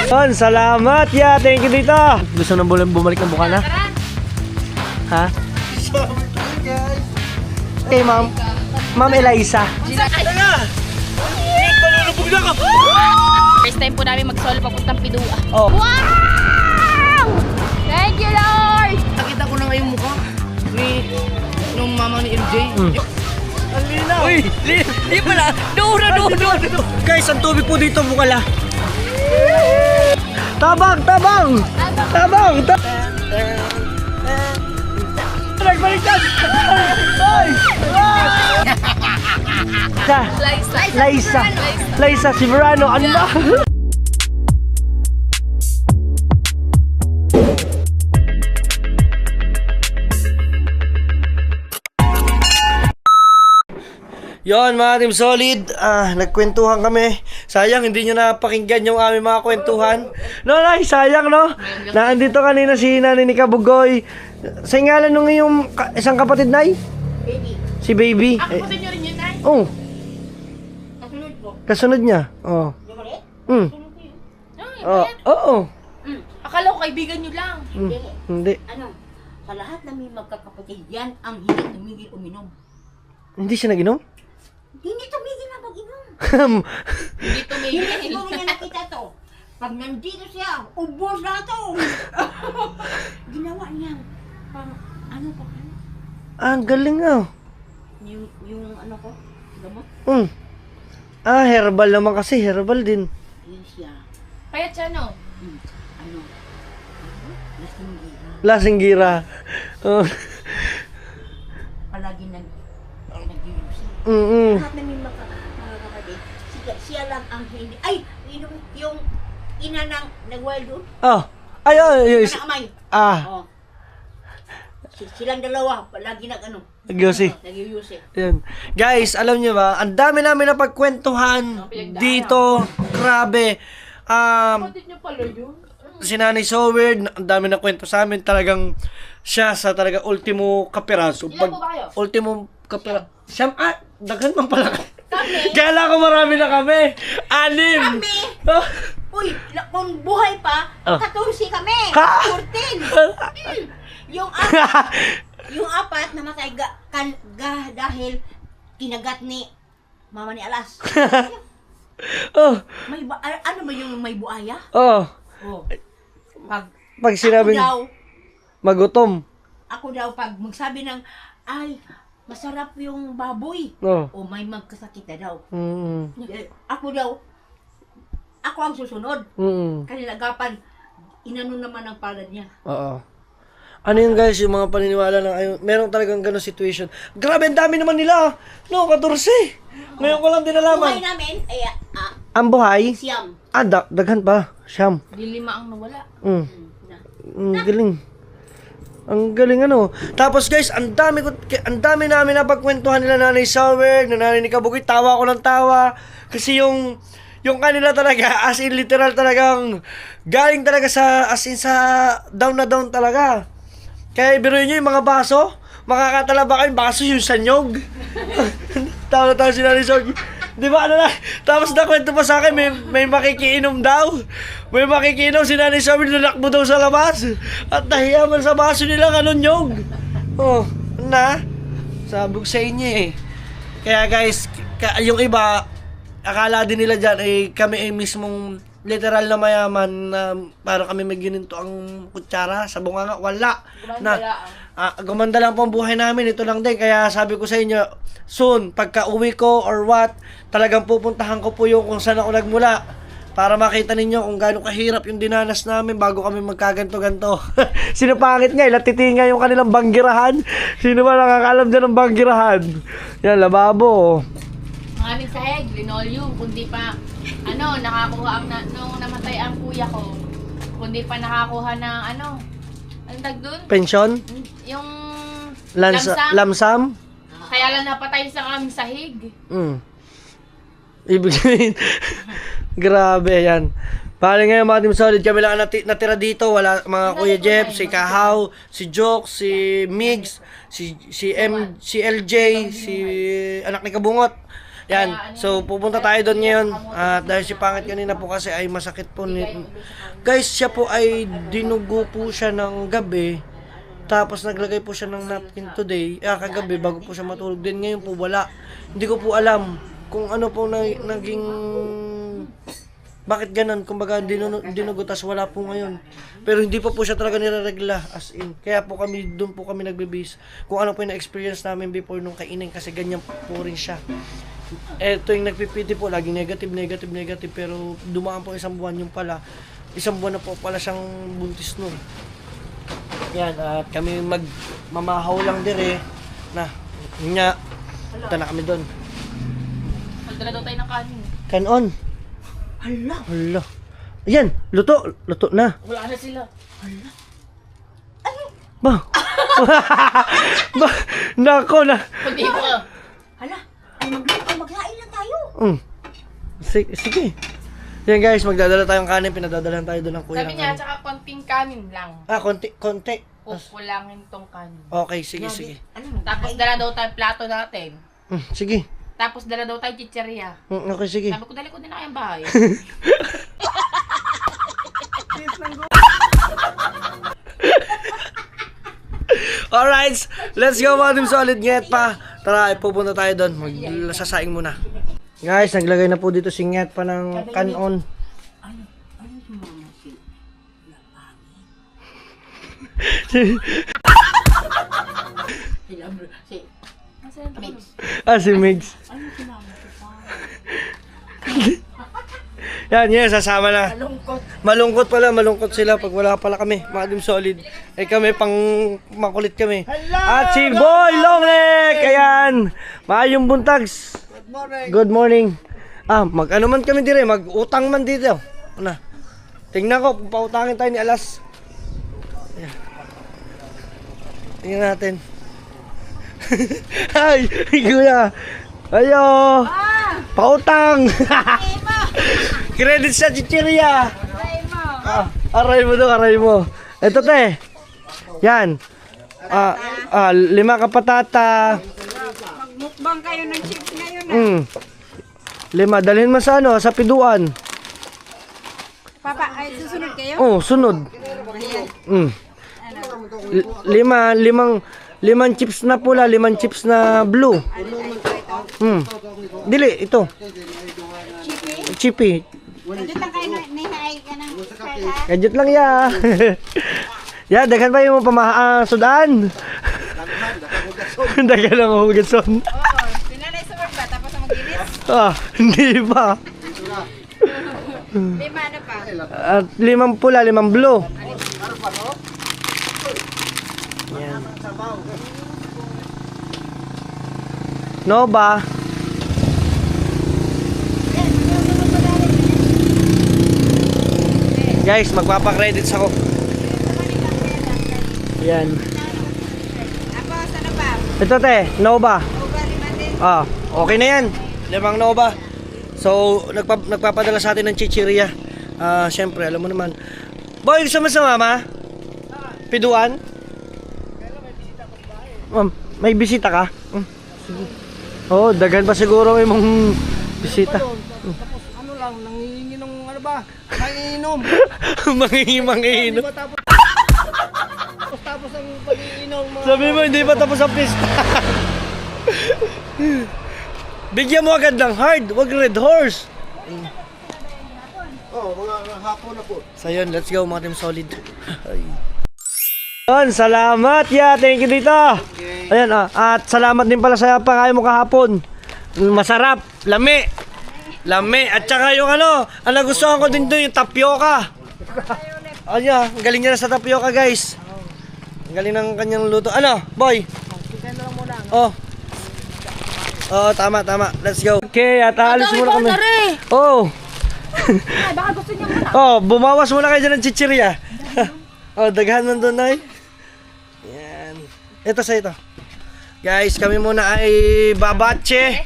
Yon, salamat ya. Thank you dito. Gusto nang bumalik ng buka na? Ha? Okay, ma'am. Ma'am Eliza. First time po namin mag-solo papuntang Pidua. Oh. Wow! Thank you, Lord! Nakita ko na nga yung mukha nung mama ni MJ. Ang linaw. Uy! Di pala! Doon! Guys, ang tubig po dito bukala. Tabang! Nagbaliktad! Ay! Liza Severano, ano ba? Yon mga Team Solid, nagkwentuhan kami. Sayang hindi nyo napakinggan yung aming mga kwentuhan. No, Nay, sayang no. Naandito kanina si Nanay ni Kabugoy. Sa ngalan nung iyong isang kapatid, Nay? Baby. Si Baby. Kapatid nyo rin yun, Nay? Oh, Kasunod ko. kasunod niya. Oh. Di ba rin? Mm. Oh, oo. Akala ko kaibigan nyo lang. Hindi. Ano, sa lahat na may magkakapatid yan ang hindi tumigil uminom. Hindi siya naginom? Hindi tumigil na mag-inom. Hindi tumigil. Hindi siguro niya nakita to. Pag nandito siya, ubos na to. Ginawa niya. Ano pa? Ang galing ah. Yung ano ko, gamot. Herbal naman kasi. Herbal din. Yun siya. Kaya siya, no? Ano? Lasinggira. Lasinggira. Oh. Palagi nag-iusin. Lahat na may makakapatid. Siya lang ang hindi. Ay! Yung ina ng nag-wild doon. Oh. Ay, Ina amay. Ah. Oh. Silang dalawa, palagi nag-ano. Nag-yosi. Nag-iusin. Yan. Guys, alam niyo ba, ang dami namin na pagkwentuhan dito. Grabe. Kapatid nyo pala yun. Si Nanay So Weird, ang dami na kwento sa amin. Talagang siya sa talaga ultimo kapiraso. Ilan po ba kayo? Ultimo kapiraso. Siyam, daghan man pala. Kala ko marami na kami. 6. Kami! Oh. Uy, kung buhay pa, Oh. 14 kami. Ha? 14. Yung apat namatay dahil kinagat ni mama ni Alas. Oh. Ano ba yung may buaya? Oh. Oh. Pag Pag sinabing magutom. ako daw pag magsabi ng ay masarap yung baboy. Oh. O may magkasakit na daw. Ako ang susunod. Kasi nagapan, inano naman ang palad niya. Oo. Ano yun guys, yung mga paniniwala na ayun, meron talagang gano'ng situation. Grabe, ang dami naman nila. No, 14. Ngayon ko lang din Buhay nalaman. namin, ay Ang buhay? siyam. Daghan pa. Siyam. Di 5 ang nawala. Ang galing. Ang galing ano. Tapos guys, ang dami namin napagkwentuhan nila Nanay Sower, na Nanay ni Kabugoy. Tawa ko ng tawa. Kasi yung kanila talaga, as in literal talagang, galing talaga sa, as in sa down na down talaga. Kaya biruin nyo yung mga baso, makakatala ba kayong baso yung sanyog? Tawa-tawa si Nanay Sower. Di ba ano na? Tapos nakwento pa sa akin, may makikiinom daw. May makikiinom si Nanay Sower, nalakbo daw sa labas. At nahiyaman sa baso nilang nyog. Oh, na? Sabog sa inyo eh. Kaya guys, yung iba, akala din nila dyan, kami ay mismong literal na mayaman na para kami may gininto ang kutsara sa bunganga. Wala. Gumanda lang po ang buhay namin. Ito lang din. Kaya sabi ko sa inyo, soon, pagka uwi ko or what, talagang pupuntahan ko po yung kung saan ako nagmula. Para makita ninyo kung gaano kahirap yung dinanas namin bago kami magkaganto-ganto. Sino pangit nga, ilatiti nga yung kanilang banggirahan. Sino ba nakakalam dyan ng banggirahan? Yan, lababo. Ang aming sahig, linoleum, kundi pa, nakakuha nung namatay ang kuya ko, kundi pa nakakuha ng, ang tag dun? Pensyon? Yung Lamsam? lamsam. Kaya lang napatay sa aming sahig. Ibig sabihin, grabe yan. Pali ngayon mga Team Solid, kami lang natira dito. Wala mga Kuya Jeff, si Kahaw, si Joke, si Migs, si LJ, si anak ni Kabungot. Yan. So, pupunta tayo doon ngayon. At dahil si Pangit kanina po kasi ay masakit po. Guys, siya po ay dinugo po siya ng gabi. Tapos naglagay po siya ng napkin today. Kagabi, bago po siya matulog din. Ngayon po wala. Hindi ko po alam kung ano po naging... Bakit ganun? Kumbaga, dinugutas, wala po ngayon. Pero hindi pa po siya talaga nilaregla, as in. Kaya po kami, doon po kami nagbe-base kung ano po yung na-experience namin before nung kainin, kasi ganyan po rin siya. Ito yung nagpipiti po, laging negative, pero dumaan po isang buwan yung pala. Isang buwan na po pala siyang buntis nun. Yan, at kami magmamahaw lang dire na, nga, punta na kami doon. Magdala daw tayo ng kanin. Kanon. Hala. Ayan, luto na. Wala na sila. Ba? Ba? Nako na. Kundi ko. Hala, ay maglain lang tayo. Sige. Yan guys, magdadala tayong kanin, pinadadalahan tayo doon ng kuya. Sabi niya, tsaka konting kanin lang. Konti. Kukulangin tong kanin. Okay, sige. Tapos dala daw tayo plato natin. Sige. Tapos dala daw tayo chicheria. Okay, sige. Sabi ko, dali ko din na kayong bahay. Alright, let's go mga Team Solid. Nget pa. Tara, pupunta tayo doon. Magsasaing muna. Guys, naglagay na po dito si Nget pa ng kanon. Si Migs. Yan, sasama na. Malungkot sila pag wala pala kami, mga Team Solid. Kami pang makulit kami. At si Boy Longneck, ayan. Maayong buntags. Good morning. Mag-ano man kami dire, mag-utang man dito. Ano? Tingnan ko, pautangin tayo ni Alas. Ayan. Tingnan natin. Ay, kuya. Ayo. Pautang. Credit sa chicheria. Aray mo. Ito te. Yan. 5 kapatata. Magmukbang kayo ng chips ngayon. 5. Dalhin mo sa sa piduan. Papa, ay susunod kayo? Sunod. 5 chips na pula, 5 chips na blue. Dili, ito. Chippy. Dito lang kayo nihay ka ng Gadget lang ya. Ya, daghan pa yung sudan. Daghan lang ako gason. Pinanay sa ba? Tapos ang maginis? Hindi pa. 5 ano pa? At 5 pula, 5 blue. Yan. Nova. Guys, magpapa-credits ako. Yan. Tapos ano pa? Ito te, Nova. Over 5 din. Okay na yan. 5 Nova. So, nagpapadala sa atin ng chichiria. Siyempre, alam mo naman. Boy, gusto mo sa mama? Piduan? May bisita ka? Sige. Daghan pa siguro may mong bisita. Tapos ano lang, nangihingi ng ano ba? Mangiinom. Mangiinom. Tapos ang pag-iinom mga... Sabi mo, hindi pa tapos ang pista. Bigyan mo agad ng hard, wag red horse. mga hapon na po. So yun, let's go mga Team Solid. Yun, salamat thank you dito. Ayan, at salamat din pala sa pangkain mo kahapon. Masarap, lami, at saka yung ang nagustuhan ko din doon, yung tapioca. Ayan, ang galing niya na sa tapioca guys. Ang galing ng kanyang luto. Boy? Tama, let's go. Okay, at aalis muna kami. Baka gusto niya muna. Bumawas muna kayo dyan ng chichirya. Daghan man doon ay. Yan. Ito sa ito. Guys, kami muna ay babatche.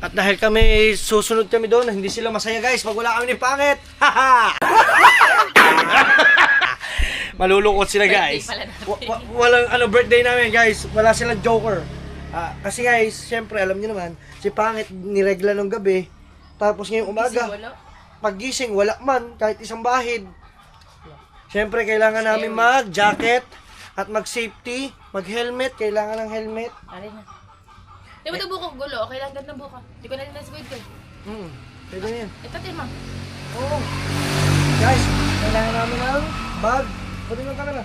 At dahil kami susunod kami doon, hindi sila masaya guys pag wala kami ni Pangit. Malulungkot sila guys. Walang birthday namin guys. Wala silang joker. Kasi guys, syempre alam niyo naman, si Pangit niregla nung gabi. Tapos ngayong umaga, Wala. paggising wala man kahit isang bahid. Syempre kailangan namin mag-jacket at mag-safety, mag-helmet, kailangan ng helmet. Aray na. Di ba ito buko gulo? Okay lang, ganda buko. Di ko na rin nasa ko. Pwede na yan. Ito, Tim, ah. Oo. Guys, kailangan namin ng bag. Pwede mo camera.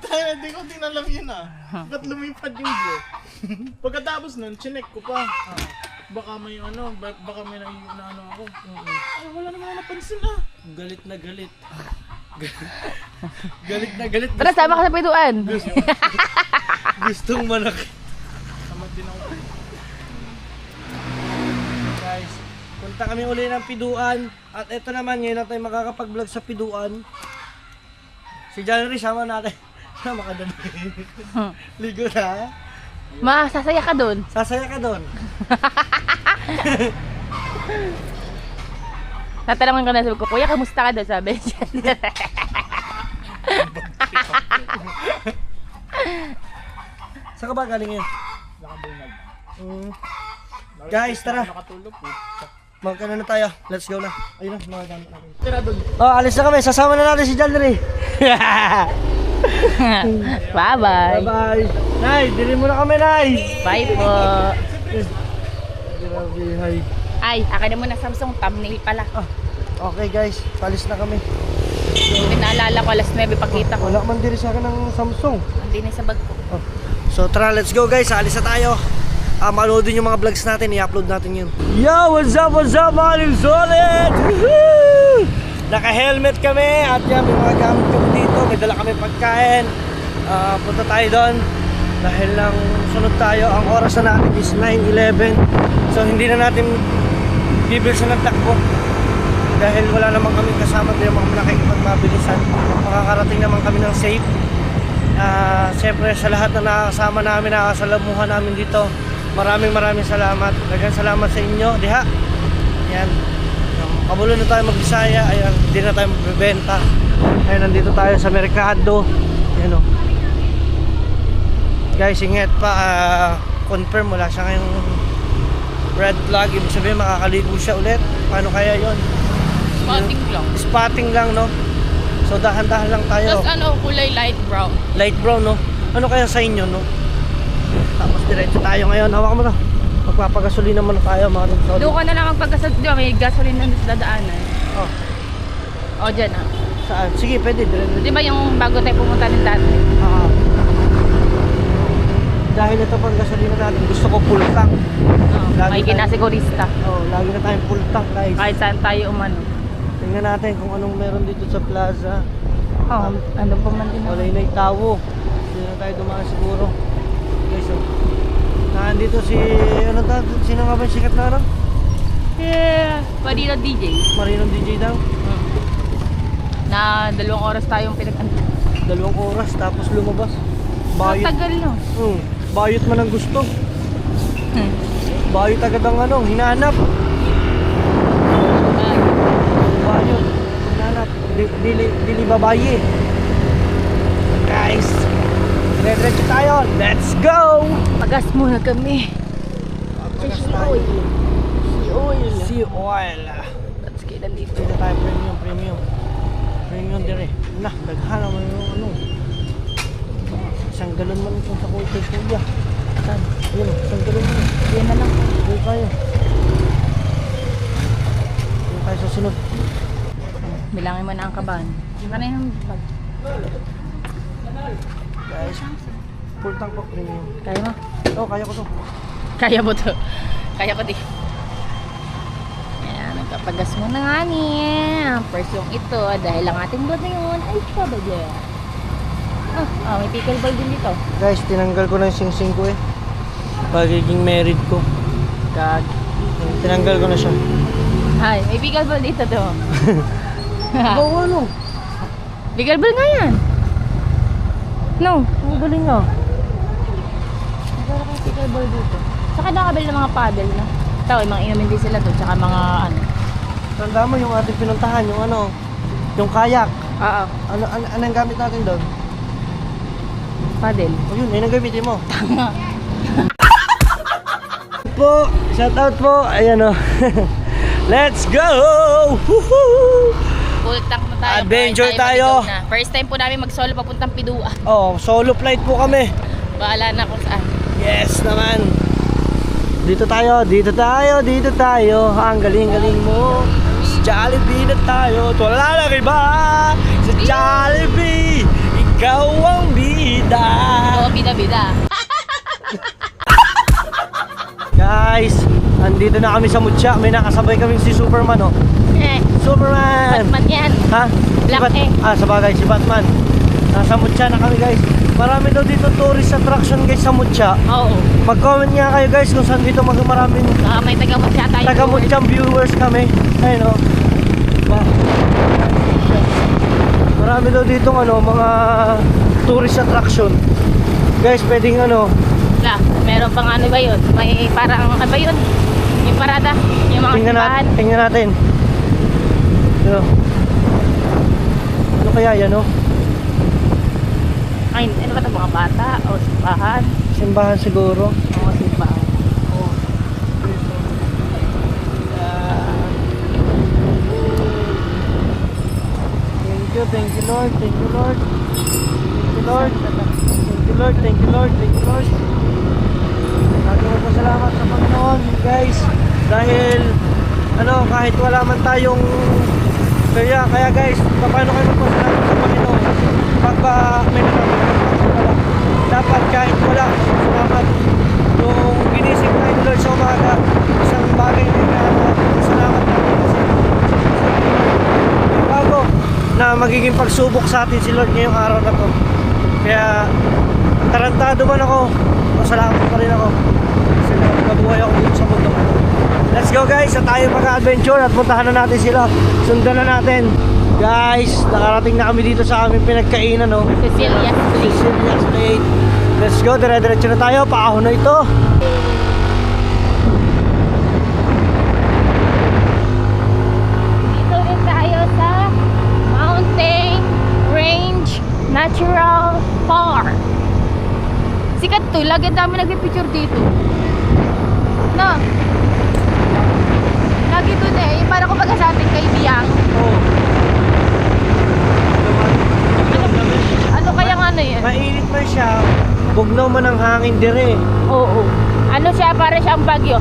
Tayo, hindi ko din alam yun ah. Ba't lumipad yung view? Pagkatapos nun, chinek ko pa. Baka may ano, baka may ano ako. Ay, wala naman ako napansin ah. Galit na galit. Galit na galit. Tara, sama ka sa pintuan. Gustong manakit. Sama din ako. Guys, punta kami uli ng Piduan. At ito naman, ngayon na tayo makakapag-vlog sa Piduan. Si January, sama natin. Sama ka doon. Ligo na. Ma, sasaya ka dun. Sasaya ka doon. Tatanungin ko na sabi ko, Kuya, kamusta ka doon? Sabi niya. Saan ka ba galing ngayon? Nakabungag. Guys, tara. Nakatulog po. Magkano na tayo. Let's go na. Ayun na, mga gamit natin. Tira doon. Oh, alis na kami. Sasama na natin si January. Bye-bye. Bye-bye. Nay, dili mo na kami, Nay. Bye po. Grabe, hi. Ay, akin na muna Samsung thumbnail pala. Okay guys, palis na kami. Pinaalala ko alas 9 pagkita ko. Wala man diri sa akin ng Samsung. Hindi na sa bag ko. So tara, let's go guys. Alis na tayo. Manoodin yung mga vlogs natin. I-upload natin yun. Yo, what's up, mga solid? Woohoo! Naka-helmet kami. At yan, may mga gamit kami dito. May dala kami pagkain. Punta tayo doon. Dahil lang sunod tayo. Ang oras na natin is 9:11. So hindi na natin bibilisan ng takbo. Dahil wala naman kami kasama. Hindi naman kami nakikipagmabilisan. Makakarating naman kami ng safe. Siyempre sa lahat na nakakasama namin, nakakasalamuhan namin dito, maraming salamat. Daghang salamat sa inyo, diha. Yan. Kamulo na tayo mag-Bisaya. Ayan, hindi na tayo magbebenta. Ayan, nandito tayo sa merkado. Ayan o. Guys, ingat pa. Confirm, wala siya ngayong red flag. Ibig sabihin, makakaligo siya ulit. Paano kaya yon? Spotting lang. Spotting lang, no? So, dahan-dahan lang tayo. Tapos ano, kulay light brown. Light brown, no? Ano kaya sa inyo, no? Tapos diretso tayo ngayon. Hawakan mo na. Magpapagasolina muna tayo, mga rin. Doon ka na lang magpagkasal. Di ba, may gasoline na sa dadaanan. Oh, O, dyan ah. saan? Sige, pwede. Di ba yung bago tayo pumunta din dati? Dahil ito pang gasolina natin, gusto ko full tank. May kinasigurista. Oh, lagi na tayong full tank, guys. Kahit saan tayo umano. Tingnan natin kung anong meron dito sa plaza. Ano pa man din Wala na tawo. Hindi na tayo dumaan siguro. Guys, oh. Nandito si, ano ta? Sino nga ba yung sikat na ano? Yeah. Marino DJ. Marino DJ daw. Na 2 oras tayong 2 oras tapos lumabas. Ang tagal no. Bayot man ang gusto. Bayot agad ang ano, hinahanap. Bayot, hinahanap. Dili babaye. Guys, dire-diretso tayo. Let's go! Pagas muna kami. Pagas tayo. Sea oil. Let's get dito. Dito tayo premium. Premium dire. Nah, daghan naman yung ano. Isang galon man itong sa kuya. Saan? Ayun, isang galon man. Yan na lang. Dito tayo. Dito tayo sa sunod. Bilangin mo na ang kaban. Kanina yung bag. Guys, full tank po premium. Kaya mo? Oh, kaya ko to. Kaya mo to. Kaya ko di. Ayan, nagpapagas mo na nga niya. First yung ito. Dahil ang ating blood na yun ay kabadya. May pickleball din dito. Guys, tinanggal ko na yung sing-sing ko eh. Pagiging married ko. Gag. Tinanggal ko na siya. Ay, may pickleball dito to. Bawa ano? Pickleball nga yan. No. Ang galing ah. Nagkaroon kang pickleball dito. Saka nakabili ng mga paddle na. Ito, yung mga inumin din sila doon, tsaka mga ano. Tanda mo yung ating pinuntahan, yung ano, yung kayak. Oo. Anong gamit natin doon? Paddle. O yun, yun ang gamitin mo. po, shout out po. Ayan o. Let's go! Woohoo! Full tank na tayo. Adventure Kahit tayo. maligaw na. First time po namin mag-solo papuntang Pidua. Oh, solo flight po kami. Bahala na kung saan. Yes naman. Dito tayo, dito tayo, dito tayo. Ang galing-galing mo. Sa Jollibee na tayo. Wala na iba. Sa Jollibee, ikaw ang bida. Oo, bida-bida. Guys, andito na kami sa Mutya. May nakasabay kaming si Superman, oh. Superman! Batman yan. Ha? Black eh. Sa bagay, si Batman. Nasa Mutya na kami, guys. Marami daw dito tourist attraction, guys, sa Mutya. Oo. Mag-comment nga kayo, guys, kung saan dito maraming May taga-Mutya tayo. taga-Mutyang viewers kami. Ayun, oh. Marami daw dito, mga tourist attraction. Guys, pwedeng Meron pang ano ba yun? May parang ano ba yun? Yung parada. Yung mga simbahan. tingnan natin. Ano kaya yan, oh? Ay, ano ba ito? Mga bata o simbahan? Simbahan siguro. Mga simbahan. Oo. Thank you Lord, thank you Lord. Thank you Lord. Thank you Lord, thank you Lord, thank you Lord. Lagi magpasalamat sa Panginoon, guys. Dahil, kahit wala man tayong kaya guys, paano kayo magpasalamat sa Panginoon? Pag may nakapagpapasalamat, dapat kahit wala, salamat. Yung ginisip tayo ni Lord sa umaga, isang bagay na salamat natin kasi bago na magiging pagsubok sa atin si Lord ngayong araw na to. Kaya tarantado man ako, masalamat pa rin ako kasi nakabuhay ako dito sa mundo. Let's go guys, at tayo mag-adventure at puntahan na natin sila. Sundan na natin. Guys, nakarating na kami dito sa aming pinagkainan, no? Cecilia Street. Cecilia Street. Let's go, dire-diretso na tayo. Paahon na ito. Dito rin tayo sa Mountain Range Natural Park. Sikat to, lagi dami nagpipicture dito. No? Lagi to na eh, para kumbaga sa ating kay Biyang. Oh. Ano kaya nga ano yan? Mainit man siya. Bugnaw man ang hangin dire. Oo. Ano siya, para siyang bagyo.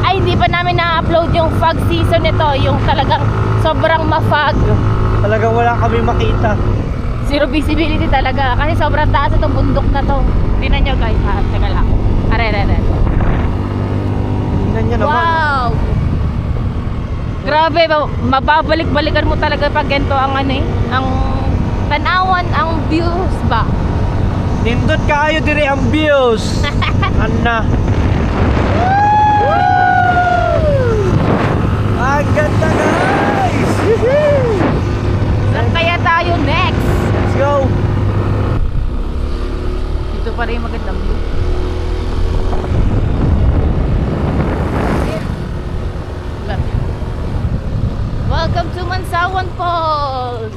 Ay, hindi pa namin na-upload yung fog season nito. Yung talagang sobrang ma-fog. Talagang wala kami makita. Zero visibility talaga. Kasi sobrang taas itong bundok na to. Tingnan nyo guys ha. Teka lang. Are. Tingnan niya naman. Wow! Grabe, mababalik-balikan mo talaga pag ganito ang ang tanawan, ang views ba? Nindot kaayo dire ang views. Anna. Ang ganda guys. Saan kaya tayo next? Let's go. Dito pa rin magandang view. Welcome to Mansawan Falls!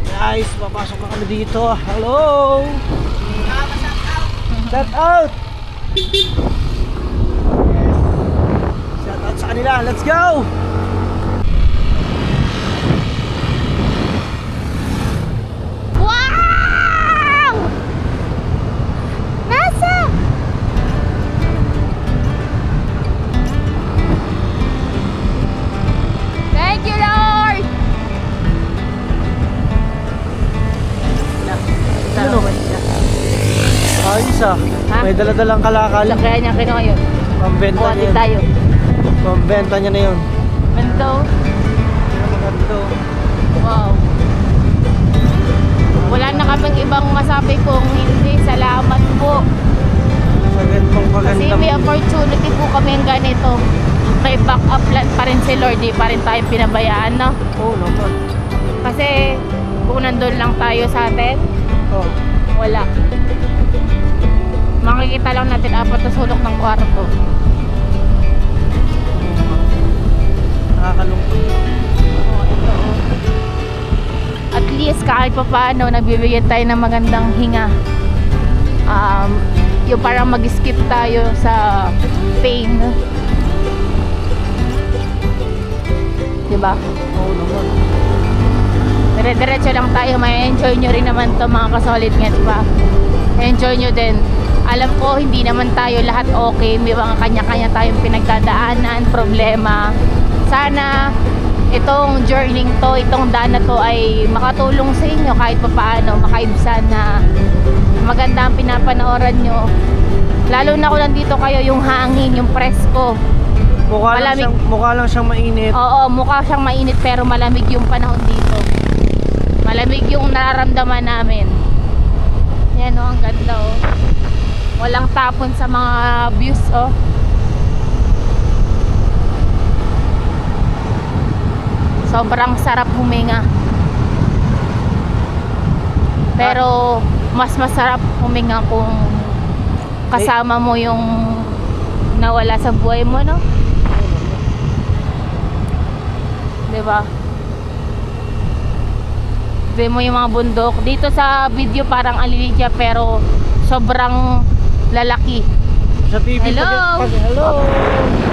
Guys, papasok na kami dito. Hello. Shout out. Shout out sa kanila. Let's go. Wow! Nasa? Thank you, Lord! Ano? Ayos ah. Ha? May daladalang kalakal. Sa kaya niya kinuha yun. Pambenta Kuha niya din yun. tayo. Pambenta niya na yun. Ganito. Maganda. Wow. Wala na kaming ibang masabi kung hindi. Salamat po. Sa ganitong Kasi maganda. may opportunity po kami ganito. May backup plan pa rin si Lord. Di pa rin tayo pinabayaan, no? Oo naman. Kasi kung nandun lang tayo sa atin, Oh. wala. Makikita lang natin apat na sulok ng kwarto. Nakakalungkot. Oh, ito oh. At least kahit pa paano nagbibigyan tayo ng magandang hinga. Yung parang mag-skip tayo sa pain. Diba? Oo naman. Dire-diretso lang tayo. May enjoy nyo rin naman to mga kasolid ngets pa. Enjoy nyo din. Alam ko hindi naman tayo lahat okay. May mga kanya-kanya tayong pinagdadaanan, problema. Sana itong journey to, itong daan na to ay makatulong sa inyo kahit pa paano, makaibsan na maganda ang pinapanooran nyo. Lalo na kung nandito kayo, yung hangin, yung presko. Malamig. Mukha lang siyang mainit. Oo, mukha siyang mainit pero malamig yung panahon dito. Malamig yung nararamdaman namin. Yan oh, ang ganda oh. Walang tapon sa mga views oh. Sobrang sarap huminga. Pero mas masarap huminga kung kasama mo yung nawala sa buhay mo, no? Diba? Diba mo yung mga bundok. Dito sa video parang alilit siya pero sobrang lalaki. Sa TV. Hello? Hello.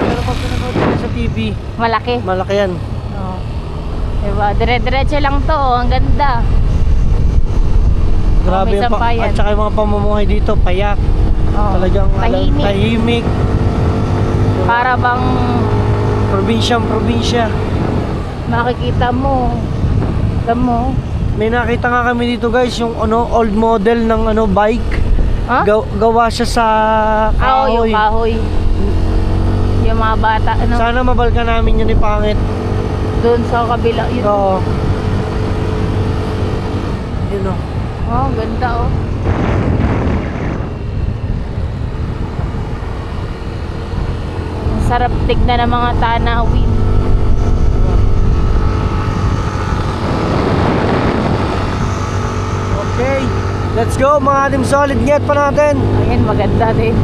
Pero pag pinanood ko sa TV, Malaki. malaki yan. Oh. Diba? Dire-diretso lang to. Oh. Ang ganda. Grabe may yung sampayan. at saka yung mga pamumuhay dito, payak. Oh. Talagang tahimik. tahimik. Para bang Probinsya. makikita mo. Alam mo. May nakita nga kami dito guys, yung old model ng bike. Ha? Gawa siya sa Ah, yung kahoy. kahoy. Yung mga bata. Ano? Sana mabalka namin yun ipangit. Doon sa kabila. Yun. Oo. Yun o. Oh, ganda oh. Ang sarap tignan ng mga tanawin. Okay. Let's go mga Team Solid. Get pa natin. Ayan, maganda din.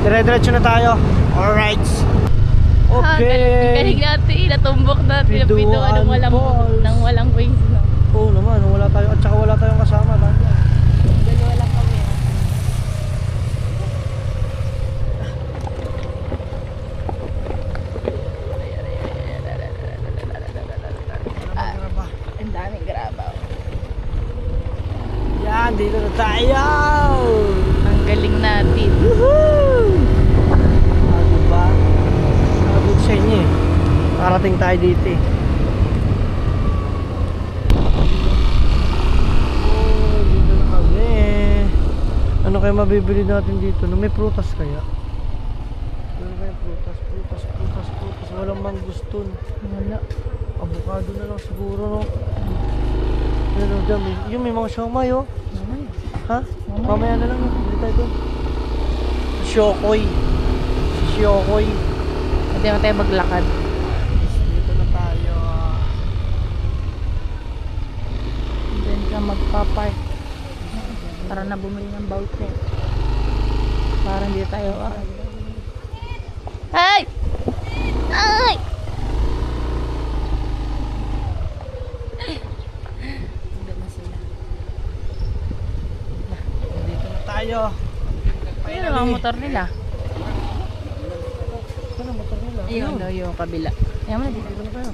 Dire-diretso na tayo. Alright. Ah, Okay. galing natin. Natumbok natin ang Biduan pinto ng walang Falls. ng walang wings. No? Oo naman. Wala tayo. At saka wala tayong kasama. Dalawa lang kami. Ang daming graba. Yan. Dito na tayo. Ang galing natin. Diba? Sabi sa inyo eh. Parating tayo dito eh. Oh, dito na kami. Ano kaya mabibili natin dito? May prutas kaya? Ano kaya prutas? Walang manguston. Wala. Avocado na lang siguro, no? Ano dyan? Yung may mga siomay, oh. Mamaya. Ha? Mamaya. Mamaya na lang, no? Hindi tayo doon. Shokoy. Shokoy. Hindi naman tayo maglakad. Dito na tayo. Doon ka magpa-park. Para na bumili ng voucher. Para hindi tayo Ay! Ay! Hindi na sila. Dito na tayo. Ayun ang mga motor nila. Saan ang motor nila? Ayun, yung kabila. Ayun mo na dito. Dito na tayo.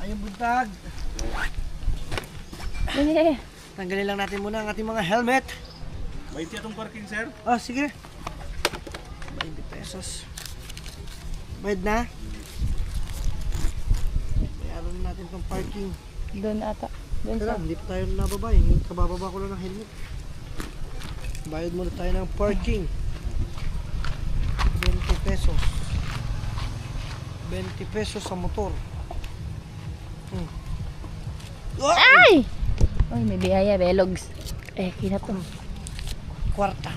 Ayun buntag. Hindi. Tanggalin lang natin muna ang ating mga helmet. May itong parking, sir? Ah, sige. 20 pesos. Bayad na. Bayaran natin tong parking. Doon ata. Doon Tara, sa... hindi pa tayo nababa eh. Kabababa ko lang ng helmet. Bayad muna tayo ng parking. 20 pesos. 20 pesos sa motor. Ay! Uy, may biyaya, belogs. Kina to. Kwarta.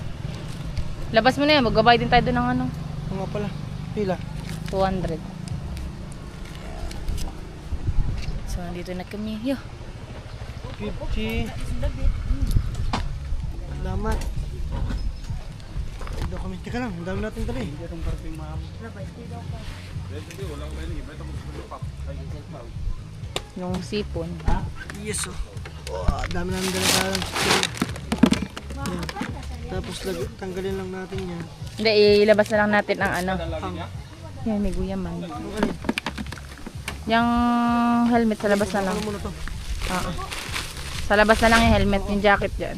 Labas mo na yan, magbabayad din tayo doon ng ano. Nga pala. Pila. 200. So, nandito na kami. Yo. 250. Salamat. Ito kami. Teka lang, ang dami natin dali. Yung sipon. Yes, oh. Oh, dami namin dala sa chicken. Yan. Tapos tanggalin lang natin yan. Hindi, ilabas na lang natin ang ano. Yan, may guyaman. Ang alin? Yung helmet sa labas na lang. Ano muna to? Oo. Sa labas na lang yung helmet, yung jacket dyan.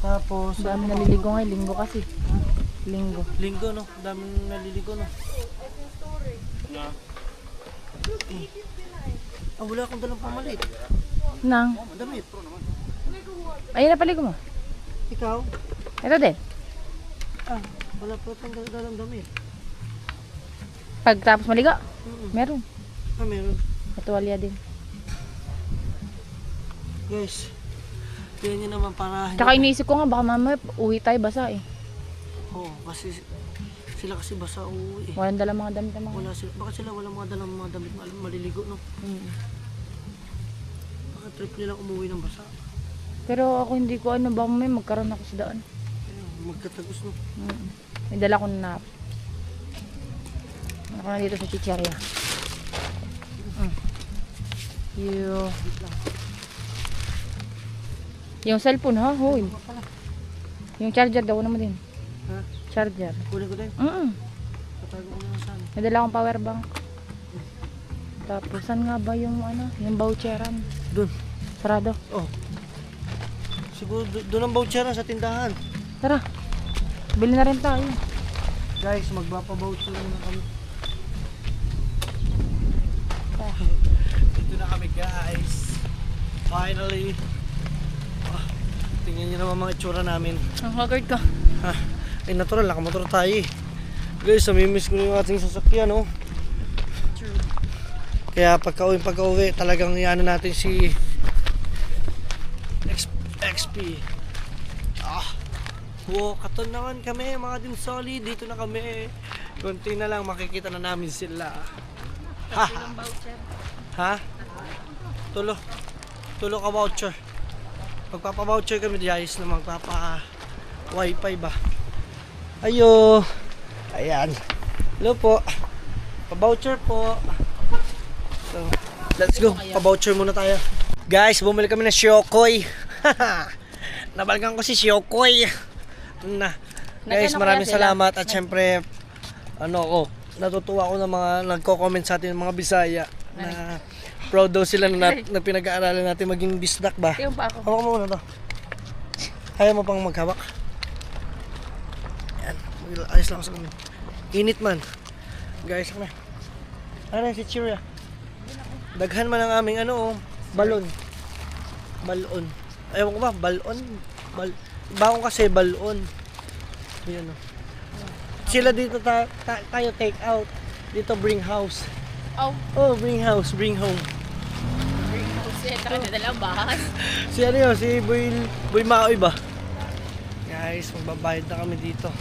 Tapos, Ang dami naliligo ngayon, linggo kasi. Linggo. linggo, no? Ang dami naliligo, no? Ah, wala akong dalang pamalit. Nang. Damit. Ayun na paligo mo. Ikaw? Ito din. Ah, wala pa tayong dalang damit. Pagtapos maligo, Mm-mm. meron. Ah, meron. Matuwalya din. Guys, tingnan nyo naman para... Tsaka iniisip ko nga, baka mamaya uwi tayo basa eh. Oo, kasi sila kasi basa uuwi eh. Walang dala mga damit ng mga. Wala sila, baka sila wala mga dalang mga damit maliligo, no? Mm. Baka trip nilang umuwi ng basa. Pero ako hindi ko ano, baka may magkaroon ako sa daan. Ayun, magkatagos, no? Mm. May dala ko na. Ako na dito sa chicheria. Yung cellphone ha, hoy. Yung charger daw naman din. Ha? Charger. Kunin ko din. Tatago ko na saan. May dala akong power bank. Tapos saan nga ba yung ano, yung voucheran? Doon. Sarado. Oh. Siguro doon ang voucher sa tindahan. Tara. Bili na rin tayo. Guys, magpapa-voucher muna kami. Dito na kami, guys. Finally. Tingnan nyo naman mga itsura namin. Ang haggard ka. Ha, ay natural, nakamotor tayo eh. Guys, namimiss ko na yung ating sasakyan, oh. Kaya pagka-uwi, talagang iano natin si XP. Wow, katon naman kami mga din solid. Dito na kami. Konti na lang makikita na namin sila. Ha? Ha? Tulo ka voucher. Magpapa-voucher kami guys na magpapa-wifi ba. Ayo. Ayan. Hello po. Pa-voucher po. So, let's go. Pa-voucher muna tayo. Guys, bumili kami ng Shokoy. Nabalgan ko si Shokoy. Guys, maraming salamat at syempre natutuwa ako ng mga nagko-comment sa atin ng mga Bisaya na proud daw sila na pinag-aaralan natin maging bisdak ba. Yung pa ako. Hawak mo muna to. Kaya mo pang maghawak. Yan. Ayos lang ako sa kanya. Init man. Guys, ano? Ano si Chiria? Daghan man ang aming balon. Balon. Ayaw ko ba? Balon? Bakong kasi balon. Yan o. Sila dito tayo take out. Dito bring house. Oh, bring house, bring home. Saka na dalang bahas. Si ano yun, si Boy Maoy ba? Guys, magbabayad na kami dito.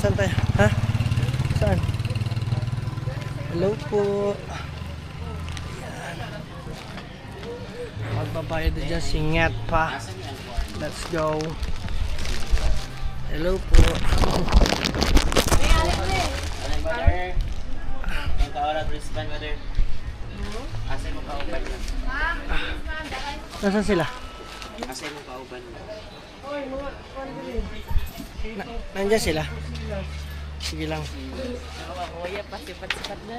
Saan tayo? Ha? Saan? Hello po. Ayan. Magbabayad na dyan, singat pa. Let's go. Hello po. Nasaan sila? Nandiyan sila? Sige lang. Kuya, pasipat-sipat na.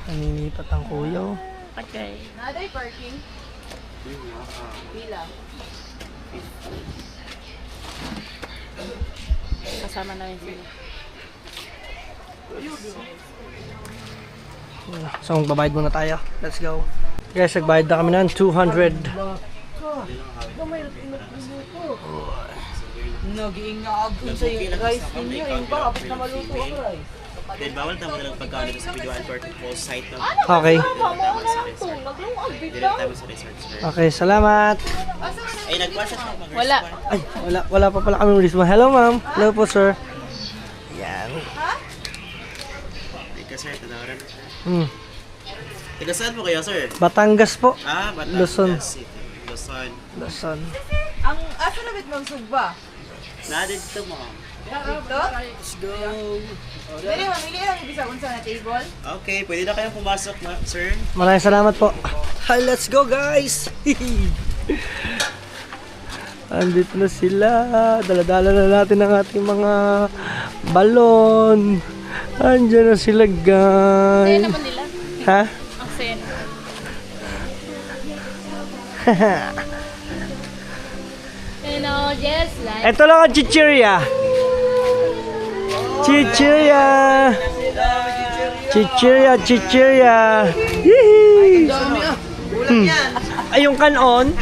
Naninipat ang kuya. Oh. Okay. Naday parking? Pila. Kasama na rin sila. So, magbabayad muna tayo. Let's go. Guys, nagbayad na kami ng 200. Nag-iingag dun sa rice ninyo. Yung ba, kapag na maluto ang rice. Then bawal tamo na pagkaon dito sa video Albert post site no. Okay. Dito tayo sa resort sir. Okay, salamat. Ay nag-wash na mag Wala. Ay, wala pa pala kami ulit. Hello, ma'am. Hello po, sir. Yan. ka, sir. Tanawaran. Hmm. Taga saan po kayo, sir? Batangas po. Batangas Luzon. City. Luzon. Luzon. Ang asa na bit mong sugba? Nadito mo. Dito? Let's go. Dili, mamili lang ibisa unsa na table. Okay, pwede na kayong pumasok, sir. Maraming salamat po. Hi, let's go guys! Andito na sila. Dala-dala na natin ang ating mga balon. Andiyan na sila Kaya guys. naman nila. Ha? Ang sen. You know, just like... Ito lang ang chichirya. Chichirya. Chichirya, chichirya. Yee! Ay, yung kanon.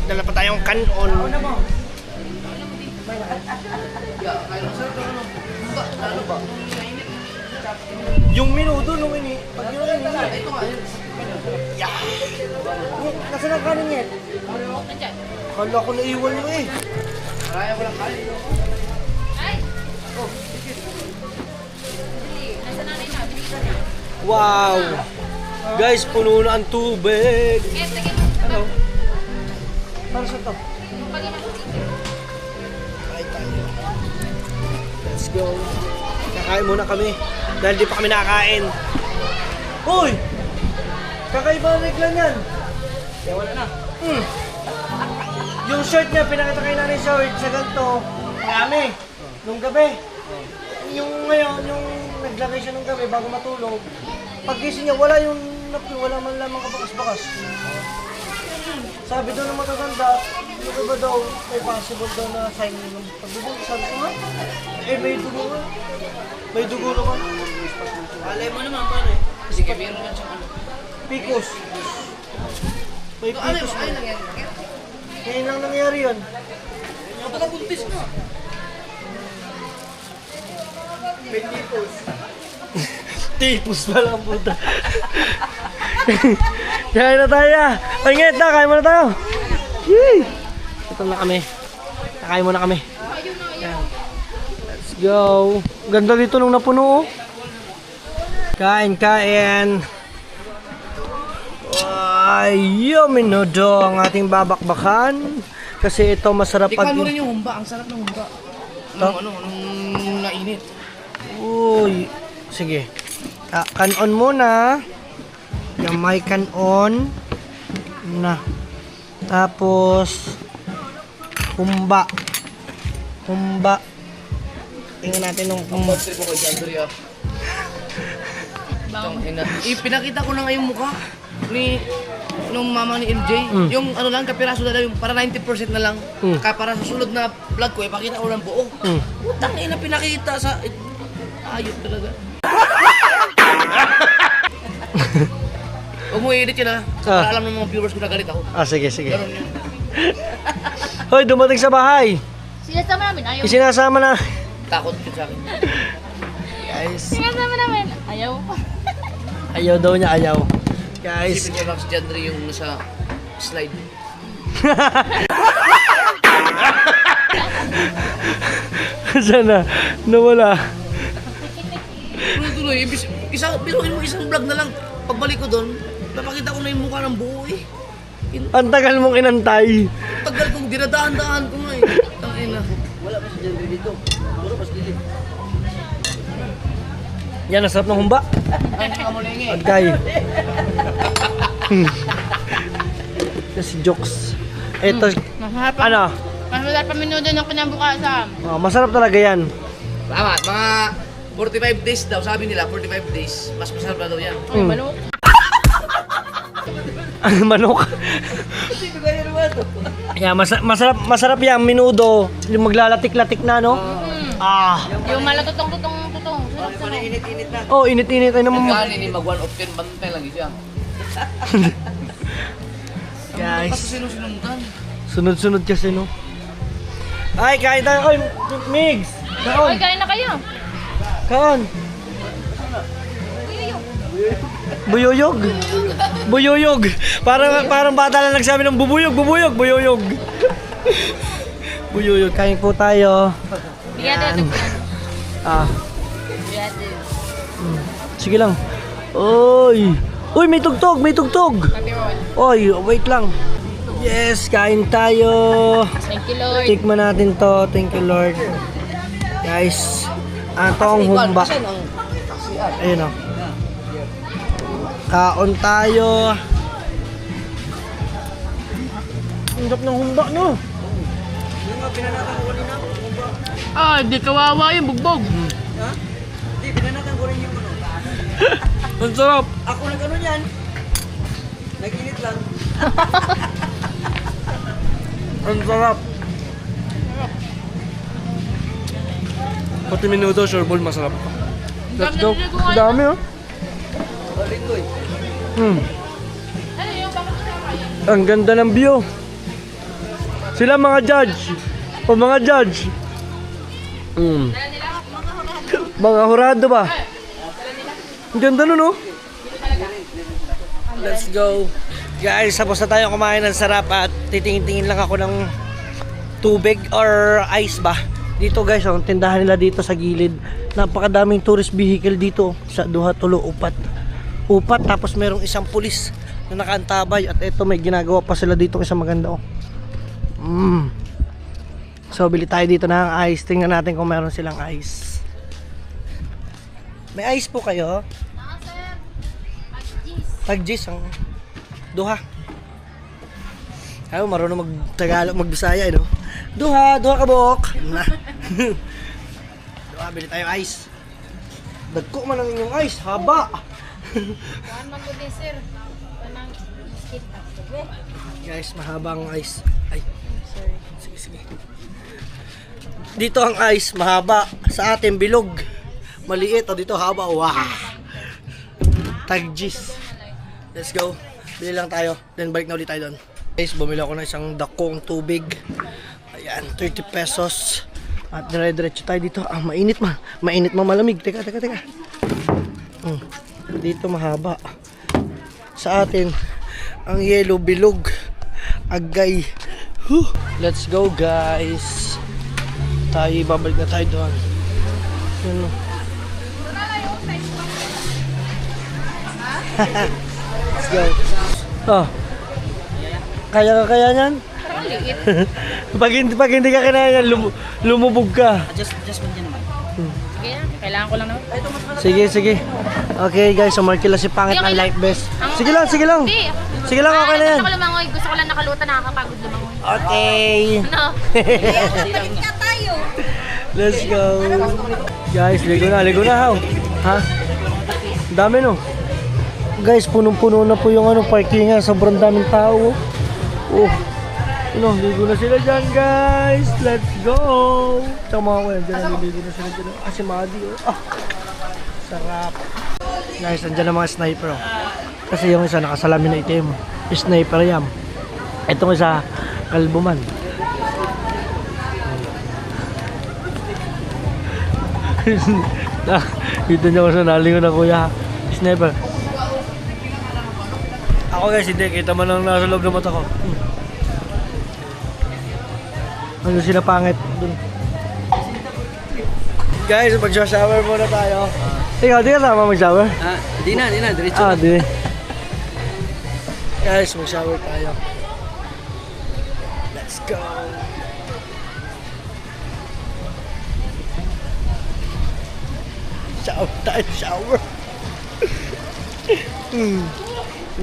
Dala pa tayong kanon. Yung minuto nung pag yun yeah. Nasaan ang kanin yan? Nandyan. Kala ko naiwan mo eh. Ay! Nasa nanay na. Bili ka na. Wow! Guys, puno na ang tubig. Yes, sige. Ano? Para sa to? Kain tayo. Let's go. Kakain muna kami. Dahil di pa kami nakakain. Uy! Kakaiba ang regla niyan. Kaya wala na. Yung shirt niya, pinakita kay Nanay Showard sa ganito. Marami. Nung gabi. Yung ngayon, yung naglagay siya nung gabi bago matulog. Paggising niya, wala wala man lamang kabakas-bakas. Sabi daw ng matatanda, yung iba daw, may possible daw na sign ng pagbubog. Sabi ko nga, may dugo nga. May dugo naman. Alay mo naman pare. Sige, meron ka siya. Picos. May picos na. Ngayon lang nangyari yun. Nakabuntis na. May tipos. Tipos pa lang puta. Kain na tayo. Pangit na, kain muna tayo. Yee! Ito na kami. Kakain muna kami. Yan. Let's go. Ganda dito nung napuno. Kain. Ay, minudo ang ating babakbakan. Kasi ito masarap pag... Tikman mo rin yung humba. Ang sarap ng humba. Nung nainit. Uy. Sige. Kanon muna. Gamay kanon. Na. Tapos humba. Tingnan natin nung humba. Trip ko dyan, Dria. Pinakita ko na nga yung mukha nung mama ni MJ. Yung ano lang, kapiraso na lang, yung para 90% na lang. Kaya para sa sunod na vlog ko, ipakita ko ng buo. Putang ina, pinakita sa... Ayot talaga. Huwag mo i-edit yun ha. Para alam ng mga viewers ko na galit ako. Sige. Ganun yun. Hoy, dumating sa bahay. Sinasama namin. Ayaw. Isinasama na. Takot yun sa akin. Guys. Sinasama namin. Ayaw. Ayaw daw niya, ayaw. Guys. Isipin ko lang si Jandre yung nasa slide. Sana. Nawala. Tuloy-tuloy. Biruin mo isang vlog na lang. Pagbalik ko doon, napakita ko na yung mukha ng buo eh. Ang tagal mong inantay. Tagal kong dinadaan-daan ko nga eh. Tangina. Wala pa si Jandre dito. Puro pas dito. Yan, ang sarap ng humba. Ay, nakamulingi. Agay. Kasi jokes. Ito, Masarap pa. ano? Masarap pa minudo ng kinabukasan. Masarap talaga yan. Tama, mga 45 days daw, sabi nila, 45 days. Mas masarap na daw yan. Ay, manok. Manok. Yeah, masarap yung minudo. Yung maglalatik-latik na, no? Yung malatutong-tutong. Sarap. Oh, init-init. Ay naman. Kanin ni mag 1 of 10 bantay lagi siya. Guys, Kasi sinusunundan. sunod-sunod kasi, no? Ay, kain tayo. Ay, Migs. Kaon. Ay, kain na kayo. Kaon. Buyuyog. Buyuyog. Parang bata lang nagsabi ng bubuyog. Buyuyog. Kain po tayo. Bigyan natin. Ah. sige lang. Oy! Uy, may tugtog, may tugtog! Oy, wait lang. Yes, kain tayo. Thank you, Lord. Tikman natin to. Thank you, Lord. Guys, atong humba. Ayun o. Kaon tayo. Ang sarap ng humba, no? Ah, di kawawa yung bugbog. Ang sarap. Ako nag-ano yan. Nag-init lang. Ang sarap. Pati minuto, sure ball, masarap. Let's go. Ang dami, oh. Ang ganda ng view. Sila mga judge. O mga judge. Mga hurado ba? Ang ganda nun, oh. Let's go. Guys, tapos na tayo kumain ng sarap at titingin-tingin lang ako ng tubig or ice ba. Dito guys, ang tindahan nila dito sa gilid. Napakadaming tourist vehicle dito sa Duha Tulo Upat. Upat, tapos merong isang pulis na nakaantabay at ito may ginagawa pa sila dito isang maganda, oh. So bili tayo dito ng ice. Tingnan natin kung meron silang ice. May ice po kayo? Tag-G's ang Duha. Ayaw, marunong mag-Tagalog, mag-Bisaya, no? Duha kabok. Duha, bili tayo ice. Dagko man ang inyong ice, haba. Guys, mahabang ice. Ay, sige. Dito ang ice, mahaba. Sa atin, bilog. Maliit, o dito haba. Wow. Tag-G's. Let's go. Bili lang tayo. Then balik na ulit tayo doon. Guys, bumili ako ng isang dakong tubig. Ayan, 30 pesos. At dire-diretso tayo dito. Ah, mainit ma. Mainit ma, malamig. Teka. Dito mahaba. Sa atin, ang yellow bilog. Agay. Let's go, guys. Tayo, babalik na tayo doon. Ano? Let's go. Oh. Kaya niyan? pag hindi ka kinaya niyan, lumubog ka. Just yun naman. Sige, kailangan ko lang naman. Sige. Okay guys, so markila si pangit ng life vest. Sige lang. Sige lang, okay na yan. Gusto ko lumangoy. Gusto ko lang nakalutan, nakakapagod lumangoy. Okay. Ano? Let's go. Guys, ligo na how? Ha? Dami no. Guys, punong-puno na po yung parkingan. Sobrang daming tao. Oh. Ligo na sila dyan, guys. Let's go. Tsaka mga kuya, dyan, ligo na sila dyan. Ah, si Madi, oh. Ah. Sarap. Guys, andyan ang mga sniper, oh. Kasi yung isa nakasalamin na itim. Sniper yan. Itong isa, kalbuman. Dito niya ko sa nalingon na kuya. Sniper. Ako guys, hindi. Kita man lang nasa loob ng mata ko. Ano sila pangit dun. Guys, mag-shower muna tayo. Ikaw, di ka tama mag-shower? Di na, diretso. Di. Guys, mag-shower tayo. Let's go. Shower.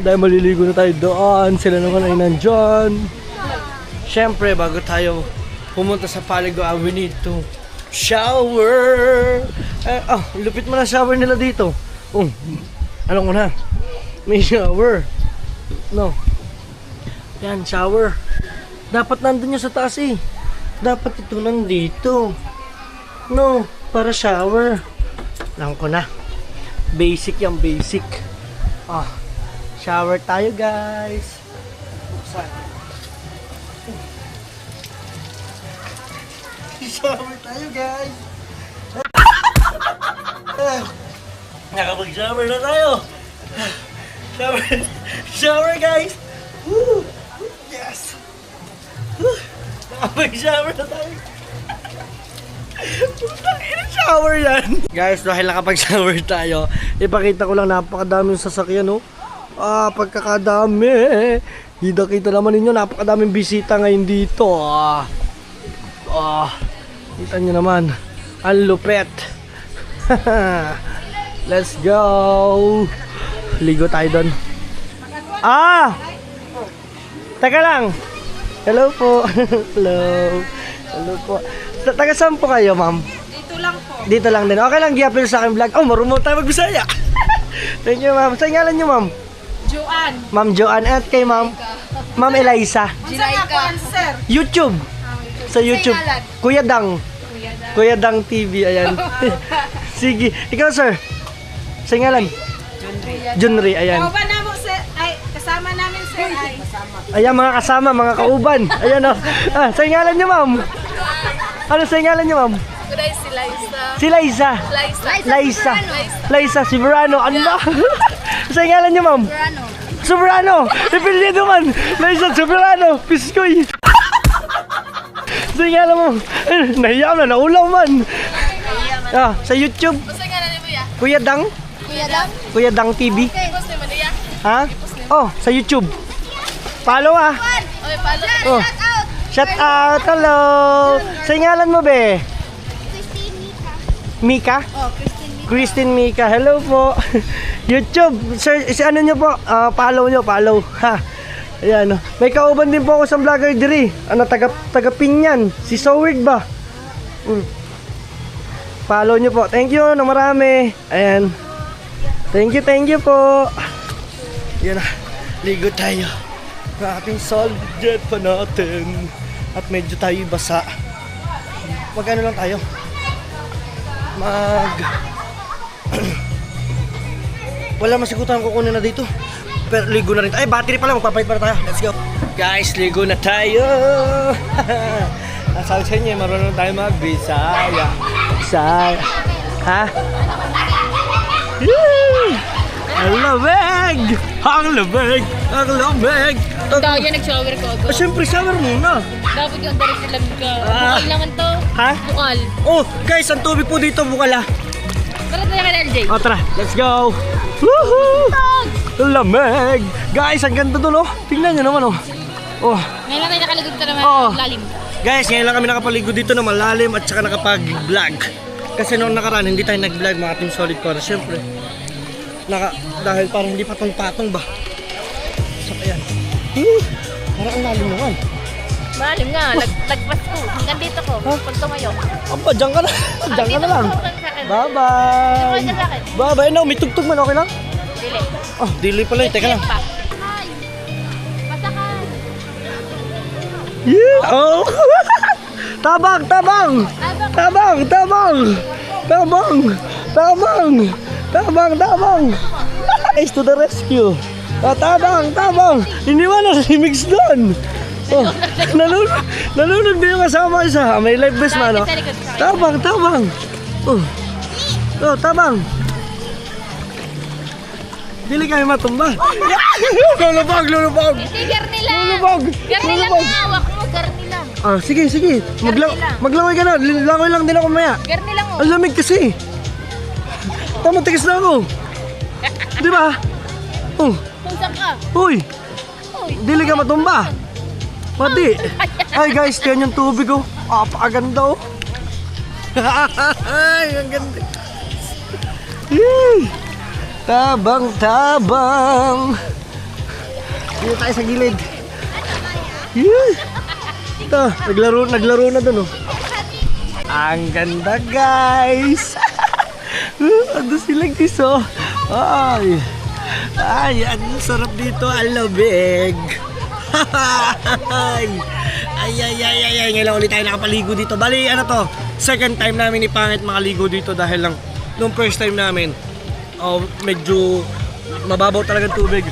Dahil maliligo na tayo doon. Sila naman ay nandyan. Siyempre, bago tayo pumunta sa Paligoan, we need to shower. Lupit mo na shower nila dito. Alam ko na. May shower. No. Yan, shower. Dapat nandun yung sa taas eh. Dapat ito nandito. No, para shower. Alam ko na. Basic yan, basic. Shower tayo, guys. Buksan. Shower tayo, guys. Nakapag-shower na tayo. Shower, guys. Woo! Yes. Nakapag-shower na tayo. Shower yan. Guys, dahil nakapag-shower tayo, ipakita ko lang napakadaming sasakyan, no? Pagkakadami. Kita naman ninyo, napakadaming bisita ngayon dito. Kita nyo naman. Ang lupet. Let's go. Ligo tayo doon. Teka lang. Hello po. Hello po. Taga saan po kayo, ma'am? Dito lang po. Dito lang din. Okay lang, gi-upload sa akin vlog. Marunong tayo magbisaya. Thank you, ma'am. Sa ngalan niyo, ma'am? Joan. Ma'am Joanne. At kay ma'am? Ma'am Eliza. Jilaika. YouTube. Sa YouTube. Kuya Dang. Kuya Dang TV. Ayan. Sige. Ikaw, sir? Sa ngalan? Junri. Ayan. Kauban na mo, sir. Ay, kasama namin, sir. Ay. Ayan, mga kasama, mga kauban. Ayan, o. Sa ngalan niyo, ma'am? Ano sa ngalan niyo, ma'am? Kuday si Liza. Si Liza. Liza. Liza Soberano. Ano? Sa ngalan niyo, ma'am? Soberano. Ipilido man. Liza Soberano. Piskoy. Sa ngalan mo. Nahiya na. Naulaw man. Sa YouTube. Sa ngalan ni Buya. Kuya Dang. Kuya Dang TV. Post ni Maria. Ha? Sa YouTube. Follow Okay, follow. Shout out. Hello. Sa ngalan mo, be? Mika? Christine Mika. Hello po. YouTube. Sir, ano nyo po? Follow nyo. Ha. Ayan. May kauban din po ako sa vlogger diri. Taga Pinyan. Si Sowig ba? Follow nyo po. Thank you na marami. Ayan. Thank you po. Yan na. Ligo tayo. Ang ating solid jet pa natin. At medyo tayo basa. Mag-ano lang tayo? Wala masigutan kukunin na dito. Pero ligo na rin tayo. Ay, battery pala. Magpapahit pa na tayo. Let's go. Guys, ligo na tayo. Sabi sa inyo, marunong tayo mag-Bisaya. Bisaya. Ha? Ang lamig! Ang lamig! Ang lamig! Kaya nag-shower ko ako. Siyempre, shower muna. Dapat yung direct sa lamig ka. Bukal naman to. Ha? Bukal. Guys, ang tubig po dito, bukala. Tara tayo ka LJ. Tara, let's go! Woohoo! Ang lamig! Guys, ang ganda doon, Tingnan nyo naman, Ngayon lang tayo nakaligo dito naman lalim. Guys, ngayon lang kami nakapaligo dito na malalim at saka nakapag-vlog. Kasi noong nakaraan, hindi tayo nag-vlog mga Team Solid para siyempre. Dahil parang hindi patong-patong ba? So, ayan. Parang ang lalim naman. Malalim nga, lagpas ko. Hanggang dito ko. Pag tumayo. Aba, dyan ka na. Dyan ka na lang. Bye-bye. Dito ka sa akin. Bye-bye. No, may tugtog man. Okay lang? Dili. Dili pala. Teka lang. Hi. Pasakan. Yeah! Tabang! Tabang! Tabang! Tabang! Tabang! Tabang! Tabang! Tabang! Ace to the rescue! Tabang! Tabang! Iniwan na si Mix doon! Nalunod din yung kasama isa. May life vest man, Tabang! Tabang! Tabang! Dili kami matumba. Lulubog! Lulubog! Hindi, garni lang. Lulubog! Garni lang Lulubog! nga. Hawak mo, garni lang. Sige. Maglangoy ka na. Langoy lang din ako maya. Garni lang Ang lamig kasi. Matigas na ako. Di ba? Kung saan ka? Uy! Dili ka matumba. Pati. Ay guys, yan yung tubig Apakaganda Ay, ang ganda. Yay! Tabang, tabang. Dito tayo sa gilid. Yay! Ito, naglaro na dun Ang ganda guys. Ando sila guys Ay, ang sarap dito. Ang lamig. Ay. Ngayon lang ulit tayo nakapaligo dito. Bali, second time namin ni Pangit makaligo dito dahil lang nung first time namin, medyo mababaw talaga tubig.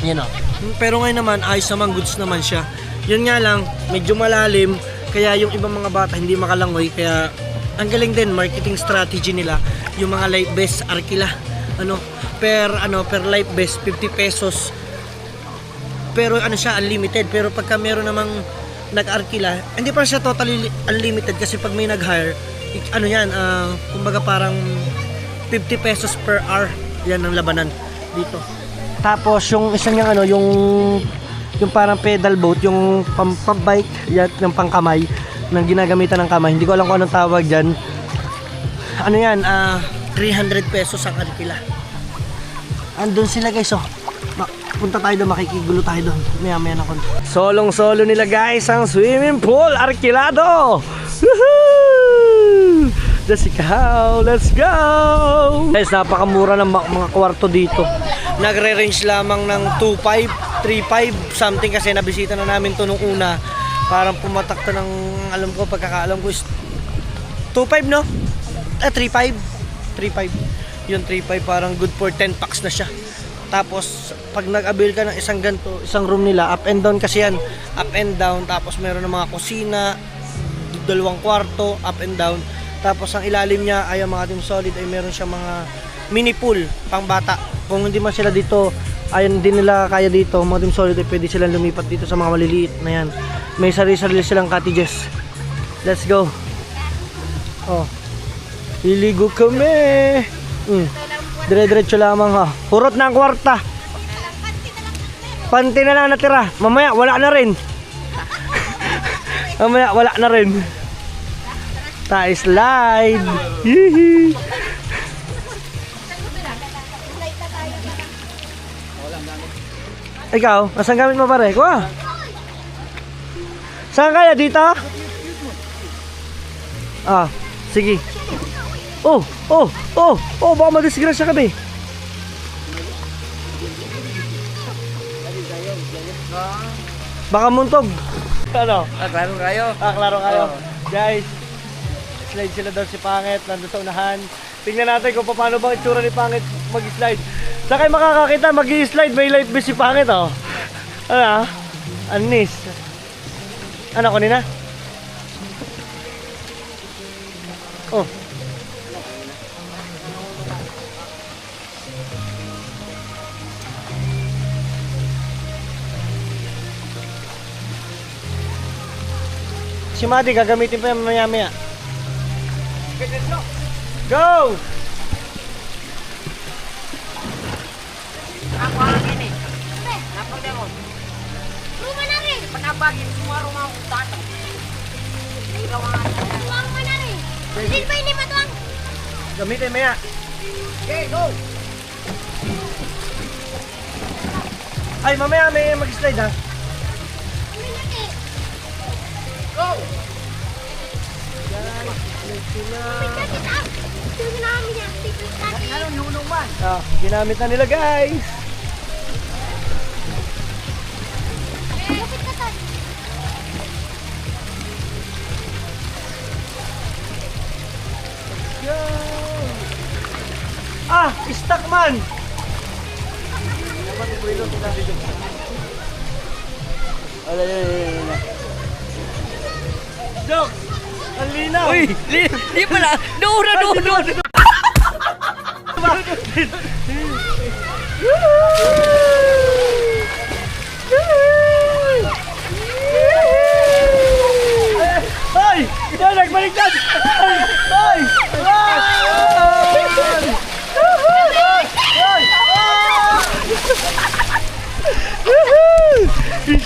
Yan Pero ngayon naman, ayos naman, goods naman siya. Yun nga lang, medyo malalim, kaya yung ibang mga bata hindi makalangoy, kaya ang galing din, marketing strategy nila. Yung mga life vest, Arkila. Per life vest, 50 pesos. Pero siya, unlimited. Pero pagka meron namang nag-arkila, hindi pa siya totally unlimited kasi pag may nag-hire, ano yan, kumbaga parang 50 pesos per hour yan ang labanan dito. Tapos yung isang yung ano, yung parang pedal boat, yung pambike, yan, yung pangkamay, nang ginagamitan ng kamay. Hindi ko alam kung anong tawag dyan. Ano yan, 300 pesos ang arkila. Andun sila guys, oh. Punta tayo doon, makikigulo tayo doon. Maya na konti. Solong-solo nila guys ang swimming pool, arkilado! Woohoo! Let's go! Let's go! Guys, napakamura ng mga kwarto dito. Nagre-range lamang ng 2.5, 3.5 something kasi nabisita na namin to nung una. Parang pumatak to ng, alam ko, pagkakaalam ko is 2.5 no? 3.5. 3.5. Yung 3.5 parang good for 10 packs na siya. Tapos pag nag-avail ka ng isang ganito, isang room nila, up and down kasi yan, up and down. Tapos meron ng mga kusina, 2 kwarto, up and down. Tapos ang ilalim niya ay mga Team Solid ay meron siyang mga mini pool pang bata. Kung hindi man sila dito, ay hindi nila kaya dito, mga Team Solid ay pwede silang lumipat dito sa mga maliliit na yan. May sarili-sarili silang cottages. Let's go. Oh. Iligo kami. Dire-diretso lamang ha. Hurot na ang kwarta. Panty na lang natira. Mamaya wala na rin. Mamaya wala na rin. Tayo slide. Hihi. Ikaw, nasaan gamit mo pare? Kuha. Saan kaya dito? Ah, sige. Oh, baka madisgrasya kami. Baka muntog. Ano? Klaro kayo. Klaro kayo. Guys, slide sila daw si Pangit, nandun sa unahan. Tingnan natin kung paano bang itsura ni Pangit mag-slide. Saan kayo makakakita mag-slide, may light ba si Pangit oh. Ano? Anis. Ano ko nina? Oh. Si Madi, gagamitin pa yung maya-maya. Go! Ako ang ini. Napag demo. Luma na rin. Panabagin semua rumah utang. Tuang mo na rin. Hindi pa ini matuang. Gamitin maya. Okay, go! Ay, mamaya may mag-slide ha. Go! Ginamit na nila guys. Go! Ah, stuck man. Dok, ang linaw. Uy! Di pala! Doon! Ay! Yan, nagbaliktad! Ay!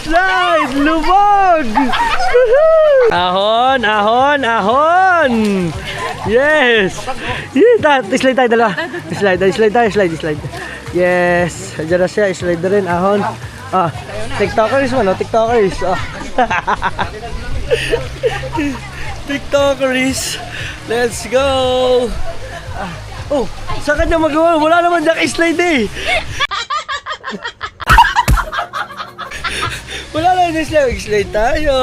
Slide! Lubog! Ahon! Yes! Slide tayo dalawa. Slide. Yes! Diyan na siya. Slide na rin. Ahon. Ah, TikTokers man, no? TikTokers. Oh. TikTokers. Let's go! Oh, saan ka niya magawa? Wala naman dyan slide eh. Wala lang yung slide. Slide tayo.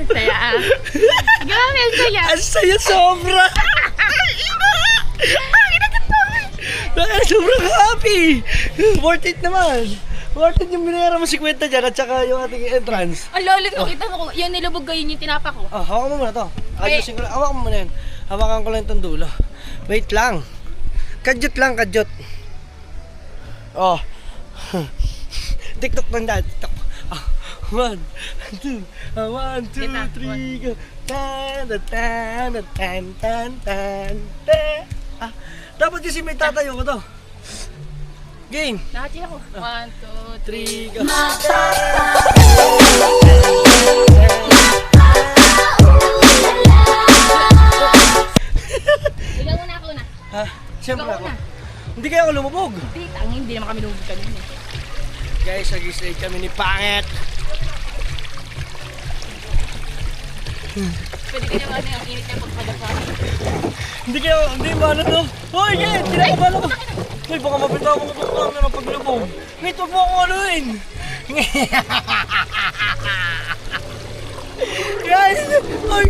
Saya ah. Grabe, ang saya. Ang saya sobra. Sobrang happy. Worth it naman. Worth it yung binayara mo 50 dyan at saka yung ating entrance. Ang lolit ko, kita mo, yung nilubog ko yun yung tinapa ko. Ah, hawakan mo muna to. Ayusin ko lang. Hawakan mo muna yan. Hawakan ko lang itong dulo. Wait lang. Kadyot lang, kadyot. Oh. TikTok lang dahil. TikTok. 1, 2, 1, 2, Kita, 3, go. Tan, tan, tan, tan, tan, tan, tan. Ah, dapat kasi may tatayo ko to. Game. Nakati ako. 1, 2, 3. 3, go. Ikaw una ako na. Ha? Siyempre Ikaw ako. una. Hindi kaya ako lumubog. Hindi naman kami lumubog kanina. Guys, nag-slide kami ni Pangit. Pwede ka naman yung init niya pagpadapa. Hindi ba ano to? Hoy, Git! Kinakabahan ako. Hoy, baka mapita ako ng camera pag lumubog. Ngit, huwag mo akong anuin. Guys! Hoy!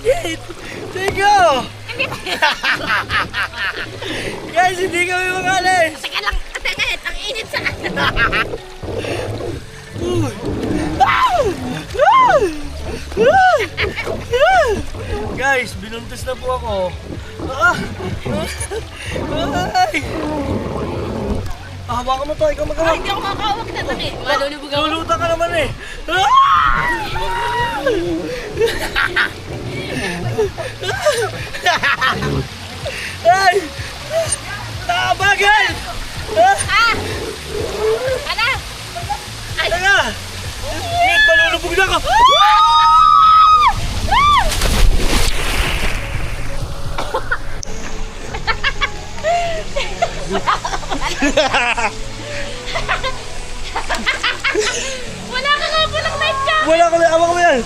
Git! Tiga! Guys, hindi kami makalis! Teka lang, Ate, ang init sa Guys, binuntis na po ako. Ay! Hawakan mo to, ikaw magkawak. Hindi ako makakawak na dali. Malulubog ako. Luluta ka naman eh. Ay! Nakabagal! Ano? Teka! Wait, malulubog na ako! Wala ka nga po ng life ka. Wala ko na, awa ko yan!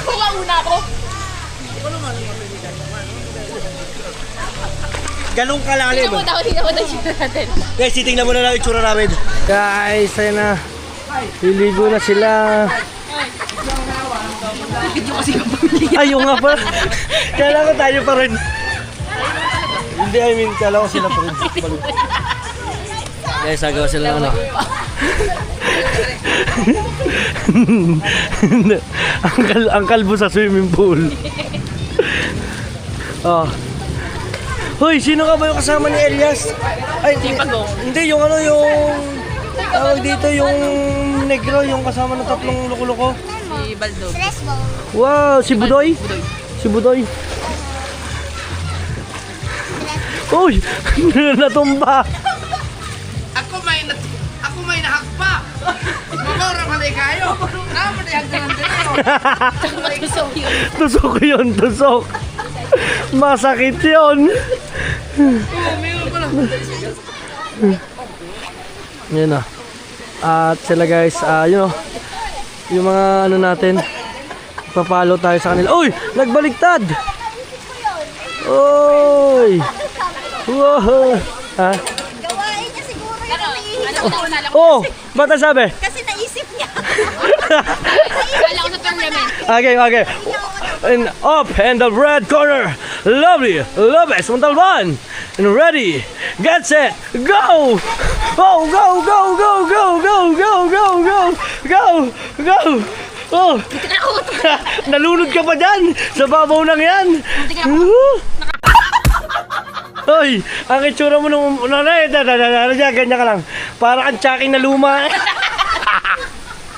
Wala una ako. Ganong kalalim. Tingnan mo daw, tingnan mo daw siya natin. Guys, titingnan mo na lang yung itsura namin. Guys, ayun na. Liligo na sila. Ayaw nga pa. Kala ko tayo pa rin. Hindi, I mean, kala ko sila pa rin. Guys, agaw sila ng ano. ang kalbo sa swimming pool. Oh. Hoy, sino ka ba yung kasama ni Elias? Ay, hindi, yung ano, yung tawag dito, yung negro, yung kasama ng tatlong loko-loko. Si Baldo. Wow, si Budoy? Si Budoy. Uy, natumba. Ako may nahagpa. Mamora pala kayo. Naman ay hagdan Matusok yun. Tusok yun, tusok. Masakit yun. Yan na. At sila guys, you know, yung mga ano natin, papalo tayo sa kanila. Uy! Nagbaligtad! Uy! Wow! Ha? Gawain niya siguro yung naiisip. Alam ko na, alam ko. Oh! Ba't nasabi? Kasi naisip niya. Alam ko sa tournament. Okay, okay. And up in the red corner, lovely Lopez Montalban. And ready, get set, go! Oh, go, go, go, go, go, go, go, go, go, go! Oh! Nalunod ka pa dyan sa babaw ng yan. Hoy, ang itsura mo nung ganyan ka lang. Para kang tsaking na luma.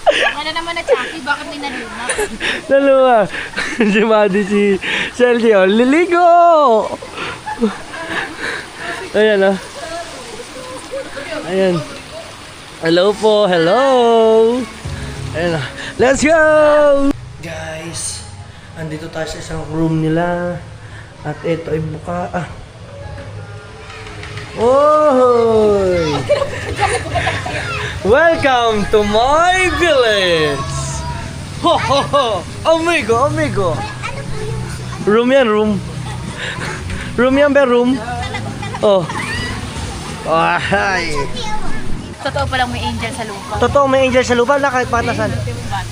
Wala naman na Chucky, bakit may naluma? Naluma. Si Madi, si Celty, oh, liligo! Ayan, oh. Ayan. Hello po, hello! Ayan, oh. Let's go! Guys, andito tayo sa isang room nila. At ito ay buka. Oy! Welcome to my village! Ho ho ho! Amigo, amigo! Room yan, room. Room yan, be, room. Oh. Ay. Totoo palang may angel sa lupa. Totoo, may angel sa lupa. Wala kahit patasan.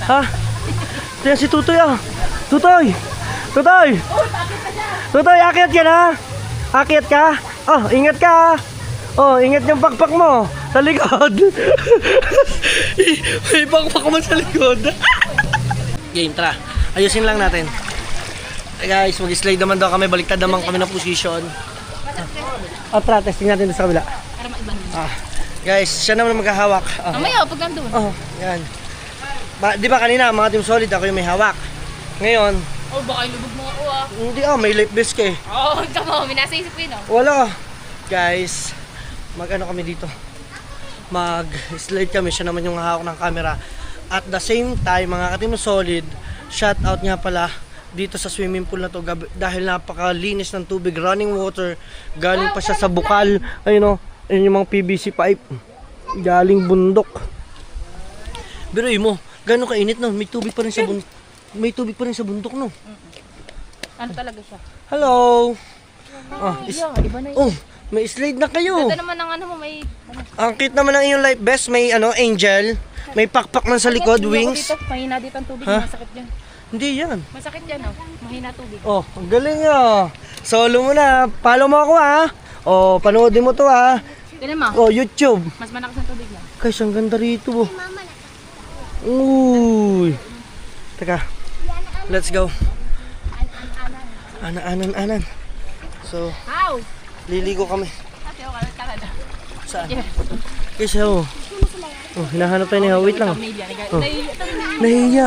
Ha? Ito yan si Tutoy, ah. Tutoy! Tutoy! Tutoy, akyat ka na! Akyat ka? Oh, ingat ka, ah. Oh, ingat yung pakpak mo sa likod. May pakpak mo sa likod. Game, tara. Ayusin lang natin. Hey guys, mag-slide naman daw kami. Baliktad naman kami ng position. Tara, testing natin sa kabila. Para maibang. Guys, siya naman maghahawak. Oh. Mamaya, pag nandun. Oh, yan. Di ba kanina, mga Team Solid, ako yung may hawak. Ngayon, Oh, baka ilubog mo ako hindi may life vest ka eh. Oh, tama, may nasa isip ko yun Wala. Guys, mag-ano kami dito. Mag-slide kami. Siya naman yung hawak ng camera. At the same time, mga ka-Team Solid, shout out nga pala dito sa swimming pool na to dahil napakalinis ng tubig, running water. Galing pa siya sa bukal. Ayun o, ayun yung mga PVC pipe. Galing bundok. Pero mo, gano'n kainit no? May tubig pa rin sa bundok. May tubig pa rin sa bundok no? Ano talaga siya? Hello! Oh, Iba na yun. oh, may slide na kayo. Ganda naman ng ano mo, may... Ano? Ang cute naman ng iyong life vest. May angel. May pakpak man sa likod, wings. Dito, mahina dito ang tubig, Ha? masakit dyan. Hindi yan. Masakit dyan, oh. Mahina tubig. Oh, ang galing ah. Solo mo na. Follow mo ako ah. Oh, panoodin mo to ah. Tignan mo, Oh, YouTube. mas malakas ang tubig na. Guys, ang ganda rito. Uy. Teka. Let's go. Anan. So, How? liligo kami. Ate, okay, kalada. Saan? Guys, oh. Oh, hinahanap tayo niya. Wait lang. Pamilya, Oh.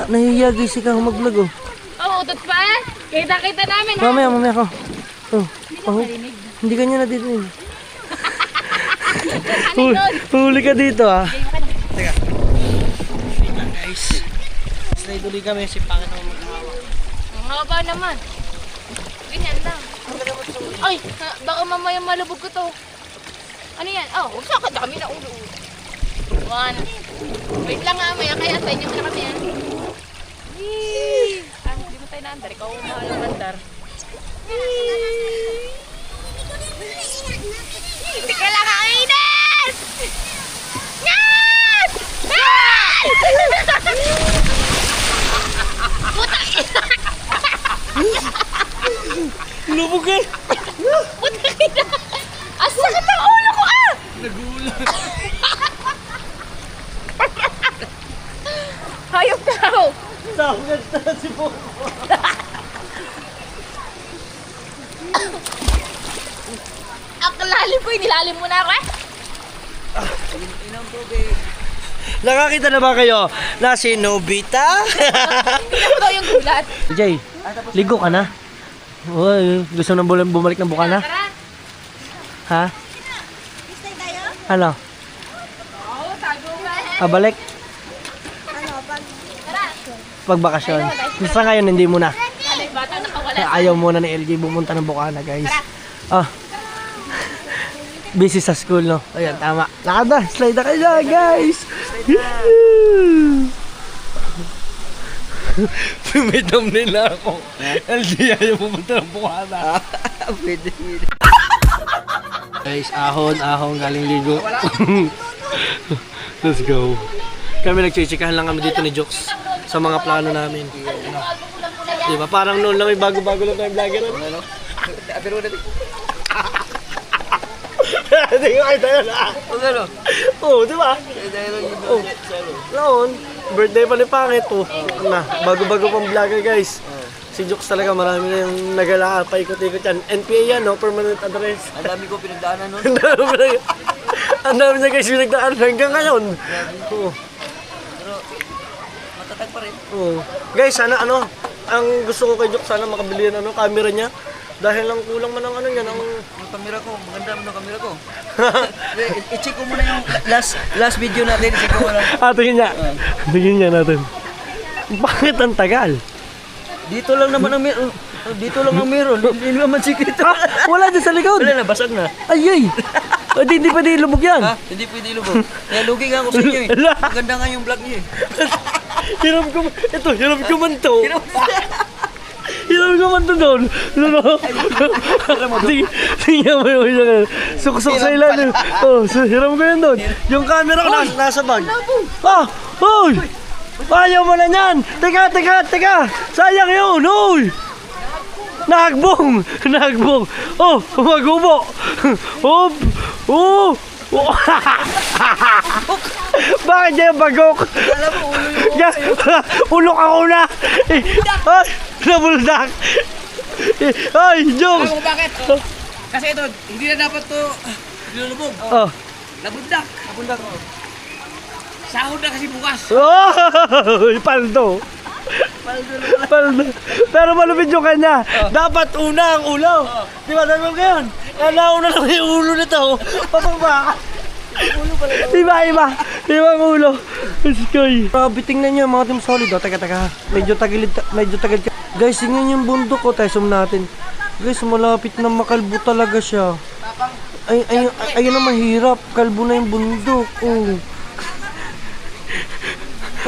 Nahihiya guys, ikaw mag-vlog oh. Oh, utot pa eh. Kita-kita namin ha. Mamaya ako. Oh, oh. Narinig. Hindi kanya na dito. Ano Huli ka dito ah. Game ka na. Teka. Wait lang guys. Slide ulit kami. Si pangit naman maghahawak. Ang haba naman. Ganyan lang. Ay, baka mamaya malubog ko to. Ano yan? Oh, huwag sa kami na ulo. One. Wait lang nga, maya kaya sa inyo na kami yan. Yee! Hindi mo tayo na-andar. Ikaw mahal ang andar. Hindi ka lang ang inis! Yan! Lubog eh! Ang sakit ng ulo ko ah! Hayop daw! Tawag na si Bobo. Ang lalim ko, nilalim mo na ako eh! Nakakita na ba kayo na si Nobita? Hindi ko daw yung gulat. Jay, ligo ka na? Uy, gusto mo na bumalik ng bukana? Tara! Ha? Ano? Oo, tago ka. Balik? Tara! Pag bakasyon. Basta ngayon, hindi muna. Ano yung bata nakawala? Ayaw muna ni LG bumunta ng bukana, guys. Ah. Busy sa school, no? Ayan, tama. Lakad na, slide na kayo, guys! May thumbnail na ako. LG, ayaw pumunta ng bukana. Pwede. Guys, ahon, galing ligo. Let's go. Kami nagchichikahan lang kami dito ni Jokes sa mga plano namin. Di ba? Parang noon lang may bago-bago lang tayong vlogger. Ano? Pero hindi ko kayo tayo na. Ano? Oo, di ba? Oo. Noon, birthday pa ni Pangit po. Na, bago-bago pang vlogger guys. Si Jokes talaga marami na yung nagala, paikot-ikot yan. NPA yan, no? Permanent address. Ang dami ko pinagdaanan nun. Ang dami na guys yung nagdaan hanggang ngayon. Oo. Pero matatag pa rin. Oo. Guys, sana ang gusto ko kay Jokes, sana makabili yan camera niya. Dahil lang kulang man ang yan, ang... Yung camera ko, maganda mo ng camera ko. I-check ko muna yung last video natin. I-check ko muna. Tingin niya. Tingin niya natin. Bakit ang tagal? Dito lang naman ang meron. Dito lang ang meron. Hindi naman sikreto. Wala din sa likod. Wala na, basag na. Ay! Hindi pa din lubog yan. Ha? Hindi pwede lubog. Kaya lugi nga ako sa inyo eh. Ala. Maganda nga yung vlog niyo eh. Hiram ko man to. Hiram ko man to doon. Tingnan mo yung isa. Suksok sa ilalim. Oh, hiram ko yan doon. Yung camera ko nasa bag. Ah! Hoy! Ayaw mo na yan! Teka! Sayang yun! Hoy! Nahagbong! Oh! Magubo! Hop! Oh! Bakit niya yung bagok? Alam mo, ulo yung Ulok ako na! Ay! Nabuldak! Ay! Jokes! Alam mo bakit? Kasi ito, hindi na dapat to nilulubog. Oh! Nabundak. Napundak. Sahod na kasi bukas. Oh! Paldo. Paldo. Pero malupit yung kanya. Dapat una ang ulo. Di ba? Dapat ngayon. Nauna lang yung ulo nito. Pababa. Iba ang ulo. Skoy. Grabe, tingnan nyo mga Team Solid. Oh, teka. Medyo tagilid ka. Guys, tingnan yung bundok ko. Tayo zoom natin. Guys, malapit na makalbo talaga siya. Ayun ang mahirap. Kalbo na yung bundok. Oh.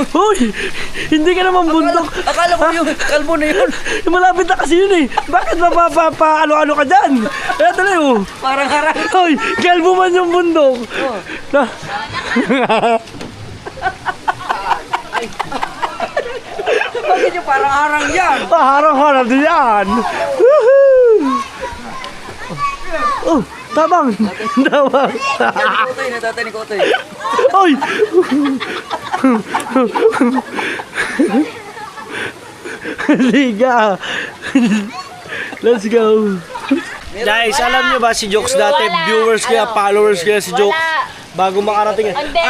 Hoy! Hindi ka naman bundok. Akala ko yung kalbo na yun. Malapit na kasi yun eh. Bakit ano ka dyan? Kaya tuloy oh. Parang harang. Hoy! Kalbo man yung bundok. Na. Bakit yung parang harang yan? Harang-harang din yan. Woohoo! Oh, tabang. Natatay ni Kotoy. Hoy! Liga. Let's go. Guys, alam nyo ba si Jokes dati, Wala. viewers kaya, Ano? followers kaya si Jokes. Wala. Bago makarating. Hindi.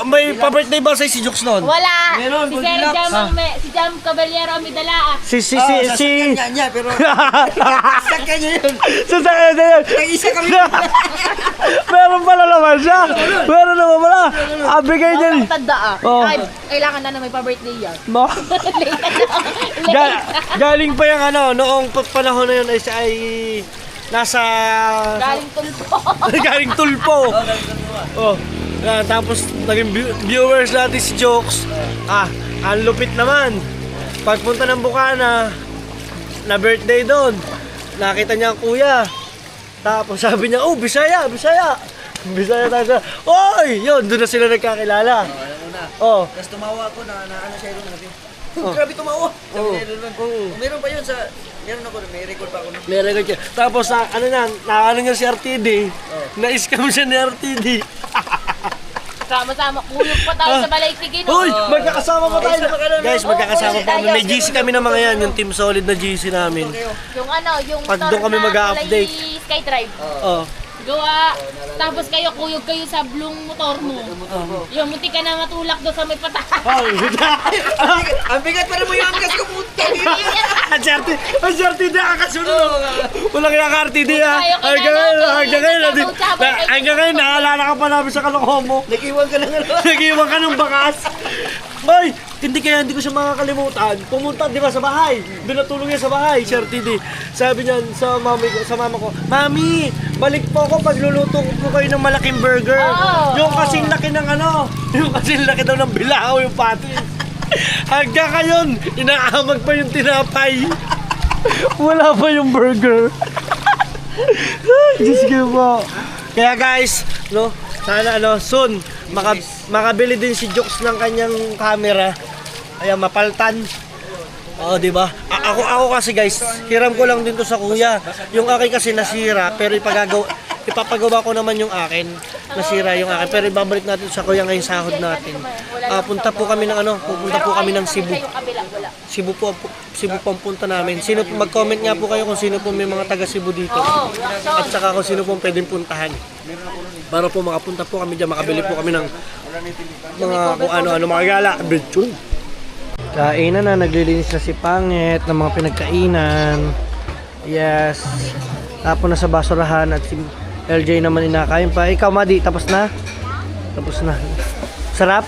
May pa-birthday ba si Jokes noon? Wala. Meron, Si Sir Jam, si Jam Caballero may dala. Si Kanya, pero sa kanya yun. Sasakyan na yun. Nag-isa kami. Meron pala naman siya. Meron naman pala. Abigay niya. Tanda ah. Oh. Ay, kailangan na may pa-birthday yan. No? Late na. Galing pa yung noong panahon na yun ay nasa... Galing tulpo. Galing tulpo. Oh. Tapos naging viewers natin si Jokes. Ang lupit naman. Pagpunta ng Bukana, na birthday doon. Nakita niya ang kuya. Tapos sabi niya, oh, Bisaya. Bisaya tayo. Oy! Yun, doon na sila nagkakilala. Alam mo na. Oh. Tapos tumawa ako na ano siya yun. Grabe tumawa. Meron pa yun sa... Meron ako, may record pa ako. May record siya. Tapos naano niya si RTD. Na-scam siya ni RTD. Sama-sama, kuyog pa tayo sa Balaytigin. Hoy! Magkakasama pa tayo. Guys, magkakasama pa kami. tayo. May GC kami ng mga yan. Yung Team Solid na GC namin. Yung yung Pag doon kami mag-a-update. Skydrive. Oh. Gawa. Tapos kuyog kayo sa blong motor mo. Yung munti ka na matulak doon sa may pata. Ang bigat pa rin mo yung angkas ko, puta. Ang RTD nakakasunod. Walang yung RTD ha. Hanggang ngayon, naalala ka pa namin sa kalokohan mo. Nag-iwan ka na nga. Nag-iwan ka ng bakas. Hoy! Hindi ko siya makakalimutan. Pumunta, di ba, sa bahay. Doon natulog niya sa bahay, Sir TD. Sabi niya sa mama ko, Mami, balik po ako pag luluto ko kayo ng malaking burger. Oh. Yung kasing laki ng yung kasing laki daw ng bilao, yung patis. Hanggang ngayon, inaamag pa yung tinapay. Wala pa yung burger. Ay, Diyos ko po. Kaya guys, sana soon, makabili din si Jokes ng kanyang camera. Ayan, mapaltan. Oo, di ba? Ako kasi guys, hiram ko lang din to sa kuya. Yung akin kasi nasira, pero ipapagawa ko naman yung akin. Nasira yung akin, pero ibabalik natin sa kuya ngayong sahod natin. Pupunta po kami ng Cebu. Cebu po ang punta namin. Mag-comment nga po kayo kung sino po may mga taga Cebu dito. At saka kung sino po pwedeng puntahan. Para po makapunta po kami dyan, makabili po kami ng mga kung ano-ano, mga gala. Kainan na, naglilinis na si Pangit ng mga pinagkainan. Yes. Tapos na sa basurahan at si LJ naman inakain pa. Ikaw, Madi, tapos na? Tapos na. Sarap?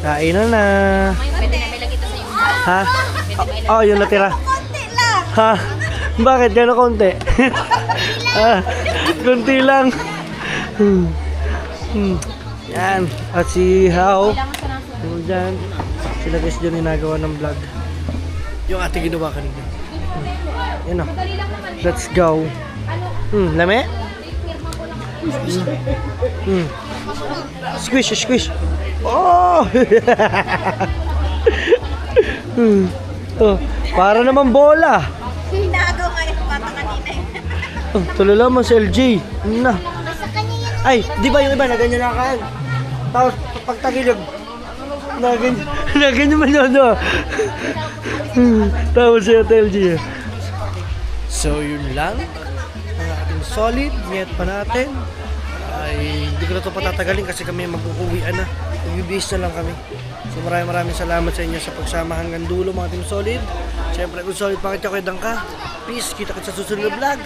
Kainan na. Ha? Oh, yun natira. Ha? Bakit? Gano'n konti? Konti lang. Yan. At si Hao. Diyan. Sila guys dyan ginagawa ng vlog. Yung ate ginawa kanina. Yan o. Let's go. Lame? Squish. Oh! Para naman bola. Hinagaw nga yung mata kanina eh. Tulala mo si LJ. Ay, di ba yung iba na ganyan nakakaan? Tapos pagtagilog. Na ganyan man yun. Tapos si LJ. So yun lang. mga ating solid, net pa natin. Ay, hindi ko na ito patatagalin kasi kami mag-uuwian na. Magbibihis na lang kami. So maraming salamat sa inyo sa pagsama hanggang dulo mga ating solid. Siyempre kung solid, pakita ko kay Dangka. Peace, kita kita sa susunod na vlog.